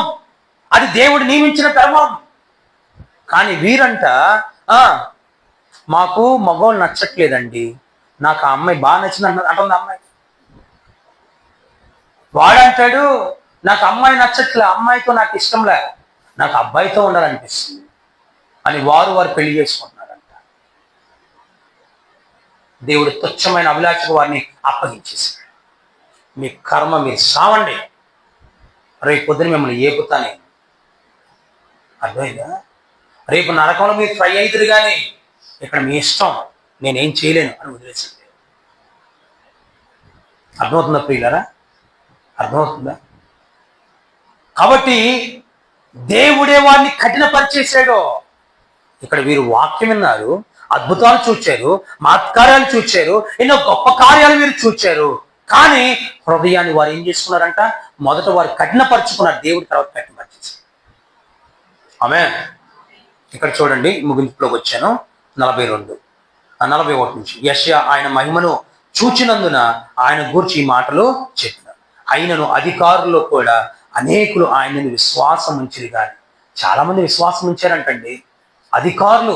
అది దేవుడు నియమించిన ధర్మం. కానీ వీరంట మాకు మగవాళ్ళు నచ్చట్లేదండి, నాకు ఆ అమ్మాయి బాగా నచ్చింది అంటుంది అమ్మాయి. వాడంటాడు నాకు అమ్మాయి నచ్చట్లే, అమ్మాయితో నాకు ఇష్టంలే, నాకు అబ్బాయితో ఉండాలనిపిస్తుంది అని వారు పెళ్లి చేసుకుంటున్నారంట. దేవుడు తుచ్చమైన అభిలాషకు వారిని అప్పగించేశాడు. మీ కర్మ మీరు సావండి, రేపు పొద్దున మిమ్మల్ని ఏపుతానే. అర్థమైందా? రేపు నరకంలో మీరు ఫ్రై అవుతుంది, కానీ ఇక్కడ మీ ఇష్టం, నేనేం చేయలేను అని వదిలేసింది. అర్థమవుతుందా ప్రియులారా? అర్థమవుతుందా? కాబట్టి దేవుడే వారిని కఠినపరిచేశాడు. ఇక్కడ వీరు వాక్యం విన్నారు, అద్భుతాలు చూచారు, మహత్కార్యాలు చూచారు, ఎన్నో గొప్ప కార్యాలు వీరు చూచారు. కానీ హృదయాన్ని వారు ఏం చేసుకున్నారంట? మొదట వారు కఠినపరుచుకున్నారు, దేవుడి తర్వాత కఠినపరిచేశారు. ఆమేన్. ఇక్కడ చూడండి, ముగింపులోకి వచ్చాను. 41 నుంచి, యెషయా ఆయన మహిమను చూచినందున ఆయన గూర్చి ఈ మాటలు చెప్పినారు. అయినను అధికారులు కూడా అనేకులు ఆయనను విశ్వాసం ఉంచిరి. కానీ చాలా మంది విశ్వాసం ఉంచారంటండి. అధికారులు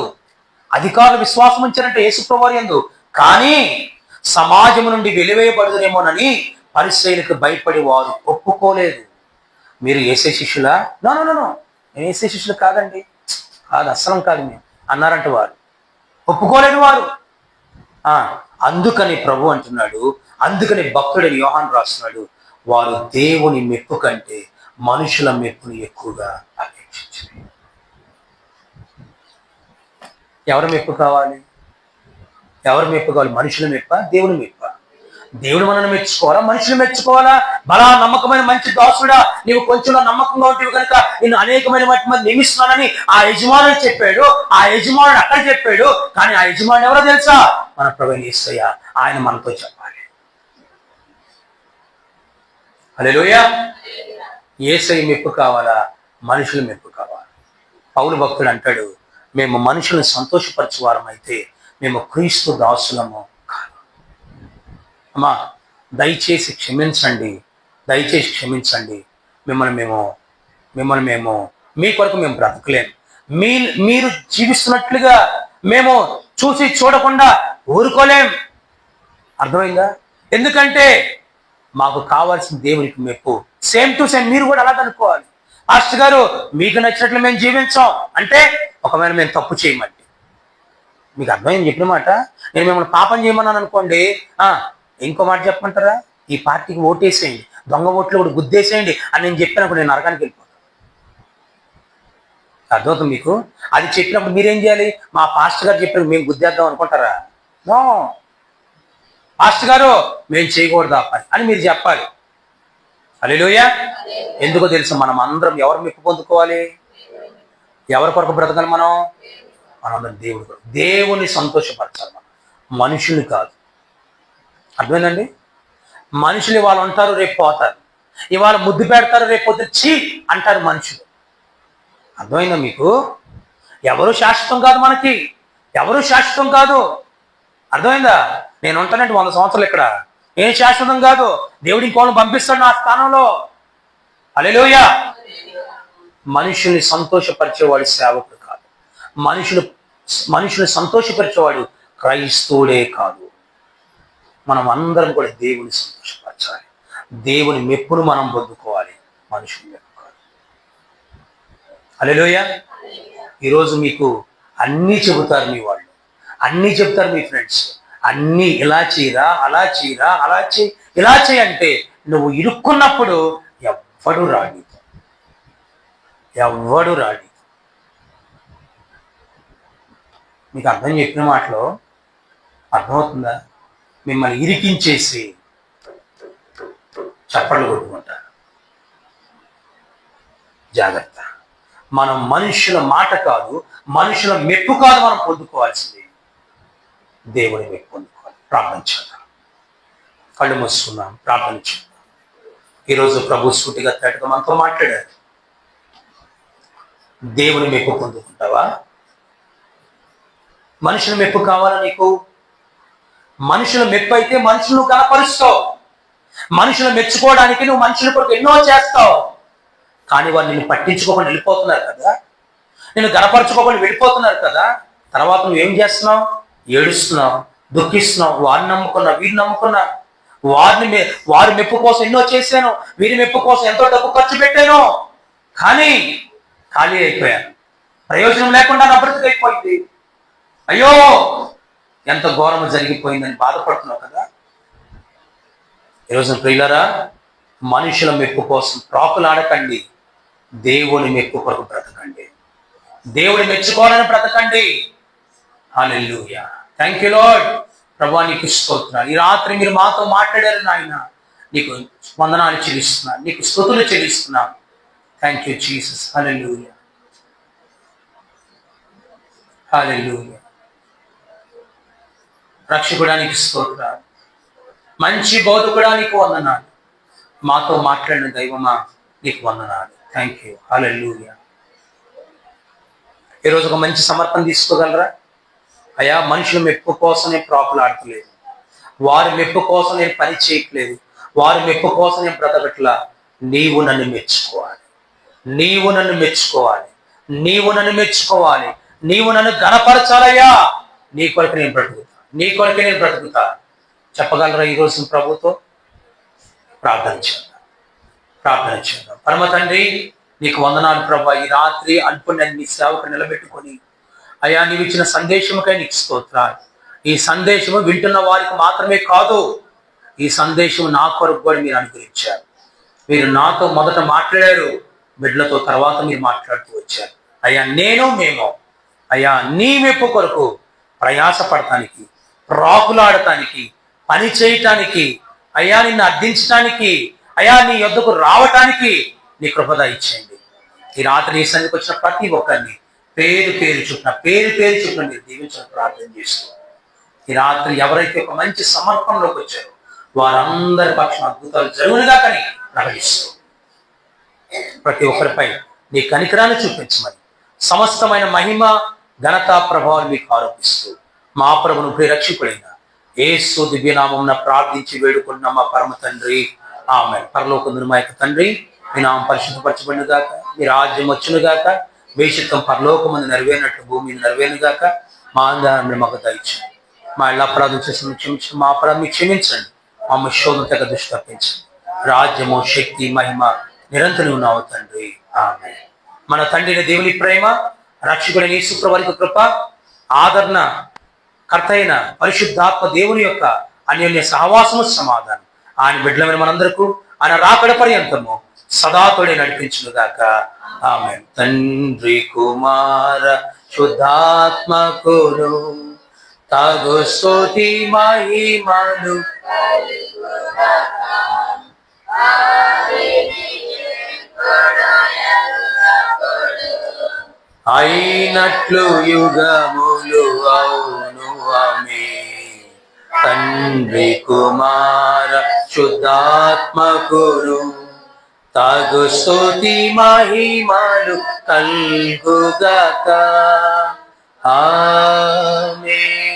విశ్వాసం ఉంచారంటే యేసుప్రభువారి యందు. కానీ సమాజం నుండి వెలివేయబడుదురేమోనని పరిసయ్యులకు భయపడి వారు ఒప్పుకోలేదు. మీరు యేసే శిష్యులా? నో, నేను యేసే శిష్యులు కాదండి, కాదు, అస్సలం కాదు మేము అన్నారంట. వారు ఒప్పుకోలేదు. వారు అందుకని ప్రభు అంటున్నాడు, అందుకని భక్తుడని యోహాను రాస్తున్నాడు, వారు దేవుని మెప్పు కంటే మనుషుల మెప్పును ఎక్కువగా అపేక్షించారు. ఎవరి మెప్పు కావాలి? మనుషుల మెప్ప, దేవుని మెప్ప? దేవుడు మనల్ని మెచ్చుకోవాలా, మనుషులు మెచ్చుకోవాలా? బలా నమ్మకమైన మంచి దాసుడా, నీవు కొంచెంలో నమ్మకంగా ఉంటే కనుక నేను అనేకమైన వాటి మంది నియమిస్తున్నానని ఆ యజమానుడు చెప్పాడు. ఆ యజమానుడు అక్కడ చెప్పాడు. కానీ ఆ యజమానుడు ఎవరో తెలుసా? మన ప్రభువైన యేసయ్య. ఆయన మనతో చెప్పాలి. హల్లెలూయా. యేసయ్య మెప్పు కావాలా, మనుషుల మెప్పు కావాలా? పౌలు భక్తుడు అంటాడు, మేము మనుషులను సంతోషపరచువారం అయితే మేము క్రీస్తు దాసులము కాదు. అమ్మా, దయచేసి క్షమించండి, మిమ్మల్ని మేము మీ కొరకు మేము బ్రతకలేము. మీరు జీవిస్తున్నట్లుగా మేము చూసి చూడకుండా ఊరుకోలేం. అర్థమైందా? ఎందుకంటే మాకు కావాల్సిన దేవునికి మెప్పు. సేమ్ టు సేమ్ మీరు కూడా అలాగ అనుకోవాలి. పాస్టర్ గారు మీకు నచ్చినట్లు మేము జీవించాం అంటే ఒకవేళ మేము తప్పు చేయమండి. మీకు అర్థమైంది చెప్పిన మాట. నేను మిమ్మల్ని పాపం చేయమన్నాను అనుకోండి, ఇంకో మాట చెప్పమంటారా, ఈ పార్టీకి ఓటేసేయండి, దొంగ ఓట్లు కూడా గుద్దేసేయండి అని నేను చెప్పినప్పుడు నేను నరకానికి వెళ్ళిపోతాను. అర్థమవుతుంది మీకు? అది చెప్పినప్పుడు మీరేం చేయాలి? మా పాస్టర్ గారు చెప్పినప్పుడు మేము గుద్దేద్దాం అనుకుంటారా? నో, పాస్టర్ గారు మేము చేయకూడదు ఆ పని అని మీరు చెప్పాలి. హల్లెలూయా. ఎందుకో తెలుసు, మనం అందరం ఎవరు మెప్పు పొందుకోవాలి? ఎవరి కొరకు బ్రతకాలి? మనందరం దేవుడి కొరకు. దేవుని సంతోషపరచాలి మనం, మనుషుల్ని కాదు. అర్థమైందండి? మనుషులు ఇవాళ ఉంటారు, రేపు పోతారు. ఇవాళ ముద్దు పెడతారు, రేపు పొద్దు చీ అంటారు మనుషులు. అర్థమైందా మీకు? ఎవరు శాశ్వతం కాదు, మనకి ఎవరు శాశ్వతం కాదు. అర్థమైందా? నేను ఉంటానంటే 100 సంవత్సరాలు ఇక్కడ, ఏం శాశ్వతం కాదు. దేవుడి ఇంకోళ్ళని పంపిస్తాడు నా స్థానంలో. హల్లెలూయా. మనుషుల్ని సంతోషపరిచేవాడు సేవకుడు కాదు. మనుషులు సంతోషపరిచేవాడు క్రైస్తవుడే కాదు. మనం అందరం కూడా దేవుని సంతోషపరచాలి, దేవుని మెప్పును మనం పొందుకోవాలి, మనుషులు మెప్పు కాదు. హల్లెలూయా. ఈరోజు మీకు అన్నీ చెబుతారు మీ వాళ్ళు, అన్నీ చెప్తారు మీ ఫ్రెండ్స్, అన్నీ ఇలా చేయరా, అలా చేయరా, అలా చేయి, ఇలా చేయి అంటే నువ్వు ఇరుక్కున్నప్పుడు ఎవ్వడు రాడు. మీకు అర్థం చెప్పిన మాటలో అర్థమవుతుందా? మిమ్మల్ని ఇరికించేసి చప్పట్లు కొట్టుకుంటారు. జాగ్రత్త. మనం మనుషుల మాట కాదు, మనుషుల మెప్పు కాదు మనం పొందుకోవాల్సింది, దేవుని మెప్పు పొందుకోవాలి. ప్రార్థన చేద్దాం. కళ్ళు మూసుకున్నాం, ప్రార్థన చేద్దాం. ఈరోజు ప్రభు సూటిగా తేటగా మనతో మాట్లాడారు. దేవుని మెప్పు పొందుకుంటావా? మనుషుల మెప్పు కావాలా నీకు? మనుషుల మెప్పు అయితే మనుషులను కనపరుస్తావు, మనుషులు మెచ్చుకోవడానికి నువ్వు మనుషుల కొరకు ఎన్నో చేస్తావు. కానీ వాళ్ళు నిన్ను పట్టించుకోకుండా వెళ్ళిపోతున్నారు కదా, నిన్ను గనపరచుకోకుండా వెళ్ళిపోతున్నారు కదా. తర్వాత నువ్వేం చేస్తున్నావు? ఏడుస్తున్నావు, దుఃఖిస్తున్నావు. వారిని నమ్ముకున్నా, వీరిని నమ్ముకున్నా, వారి మెప్పు కోసం ఎన్నో చేశాను, వీరి మెప్పు కోసం ఎంతో డబ్బు ఖర్చు పెట్టాను, కానీ ఖాళీ అయిపోయాను, ప్రయోజనం లేకుండా నా బ్రతుకు అయిపోయింది. అయ్యో ఎంత ఘోరము జరిగిపోయిందని బాధపడుతున్నావు కదా. ఈరోజు ప్రియులారా, మనుషుల మెప్పు కోసం ప్రాకులాడకండి, దేవుని మెప్పు కొరకు బ్రతకండి, దేవుని మెచ్చుకోవాలని బ్రతకండి. హల్లెలూయా. Thank you lord. ప్రభువా నీకు స్తోత్రాలు. ఈ రాత్రి మీరు మాతో మాట్లాడారు నాయన, నీకు వందనాలు చెల్లిస్తున్నాను, నీకు స్తుతులు చెల్లిస్తున్నాను. Thank you Jesus. Hallelujah, hallelujah. రక్షకుడానికి స్తోత్రాలు, మంచి బోధకుడానికి వందనాలు, మాతో మాట్లాడిన దైవమా నీకు వందనాలు. Thank you. హల్లెలూయా. ఈరోజు ఒక మంచి సమర్పణ తీసుకోగలరా? అయ్యా, మనుషుల మెప్పు కోసం నేను ప్రాకులాడతలేదు, వారి మెప్పు కోసం నేను పని చేయట్లేదు, వారి మెప్పు కోసం నేను బ్రతకట్లా. నీవు నన్ను మెచ్చుకోవాలి, నీవు నన్ను మెచ్చుకోవాలి, నీవు నన్ను మెచ్చుకోవాలి, నీవు నన్ను గణపరచాలయ్యా. నీ కొరకు నేను బ్రతుకుతా, నీ కొరకే నేను బ్రతుకుతా. చెప్పగలరా ఈరోజు ప్రభుతో? ప్రార్థన చేద్దాం, ప్రార్థన చేద్దాం. పరమ తండ్రి నీకు వందనాలు ప్రభా. ఈ రాత్రి అనుకున్న నీ సేవకు నిలబెట్టుకొని అయ్యా, నీవు ఇచ్చిన సందేశముకై నీకు స్తోత్రాలు. ఈ సందేశము వింటున్న వారికి మాత్రమే కాదు, ఈ సందేశం నా కొరకు కూడా మీరు అనుగ్రహించారు. మీరు నాతో మొదట మాట్లాడారు, బిడ్డలతో తర్వాత మీరు మాట్లాడుతూ వచ్చారు. అయ్యా, మేము అయ్యా నీ మెప్పు కొరకు ప్రయాసపడటానికి, రాకులాడటానికి, పని చేయటానికి, అయ్యా నిన్ను అర్థించడానికి, అయ్యా నీ యొద్దకు రావటానికి నీ కృపద ఇచ్చేయండి. ఈ రాత్రి నీ సన్నిధికి వచ్చిన ప్రతి ఒక్కరిని పేరు పేరు చుట్టూ మీరు దీవించడం ప్రార్థన చేస్తూ, ఈ రాత్రి ఎవరైతే ఒక మంచి సమర్పణలోకి వచ్చారో వారందరి పక్షం అద్భుతాలు జరుగునుగా కానీ ప్రకటిస్తూ, ప్రతి ఒక్కరిపై నీ కనికరాన్ని చూపించమని సమస్తమైన మహిమ, ఘనత, ప్రభావాలు మీకు ఆరోపిస్తూ మా ప్రభును ప్రియరక్షకుడైన యేసు దివ్యనామమున ప్రార్థించి వేడుకున్న మా పరమ తండ్రి, ఆమేన్. పరలోకమందున్న మా యొక్క తండ్రి, మీ నామం పరిశుద్ధపరచబడును గాక, మీ రాజ్యం వచ్చును గాక, మీ చిత్తం పరలోకమందు నెరవేరినట్లు భూమి మీద నెరవేరును గాక. మా ఆధారాన్ని మాకు దయచేయండి, మా ఎలా అపరాధం చేసిన క్షమించండి, మా అపరాధం క్షమించండి, మా శోధన తెగ దృష్టి తప్పించండి. రాజ్యము, శక్తి, మహిమ నిరంతరం ఉన్నావు తండ్రి. ఆమేన్. మన తండ్రిని దేవుని ప్రేమ, రక్షకుడైన యేసు వారి కృప, ఆదరణ కర్త అయిన పరిశుద్ధాత్మ దేవుని యొక్క అన్యోన్య సహవాసము, సమాధానం ఆయన బిడ్డలమైన మనందరకు ఆయన రాకడ పర్యంతము సదాతోడే నడిపించుగాక. ఆమేన్. తండ్రి, కుమార, శుద్ధాత్మకును తగు స్తుతి మహిమలు అయినట్లు యుగములు అవును. ఆమేన్. తండ్రి, కుమార, శుద్ధాత్మకును తగు స్తుతి మహిమలు కల్గుగాక. ఆమేన్.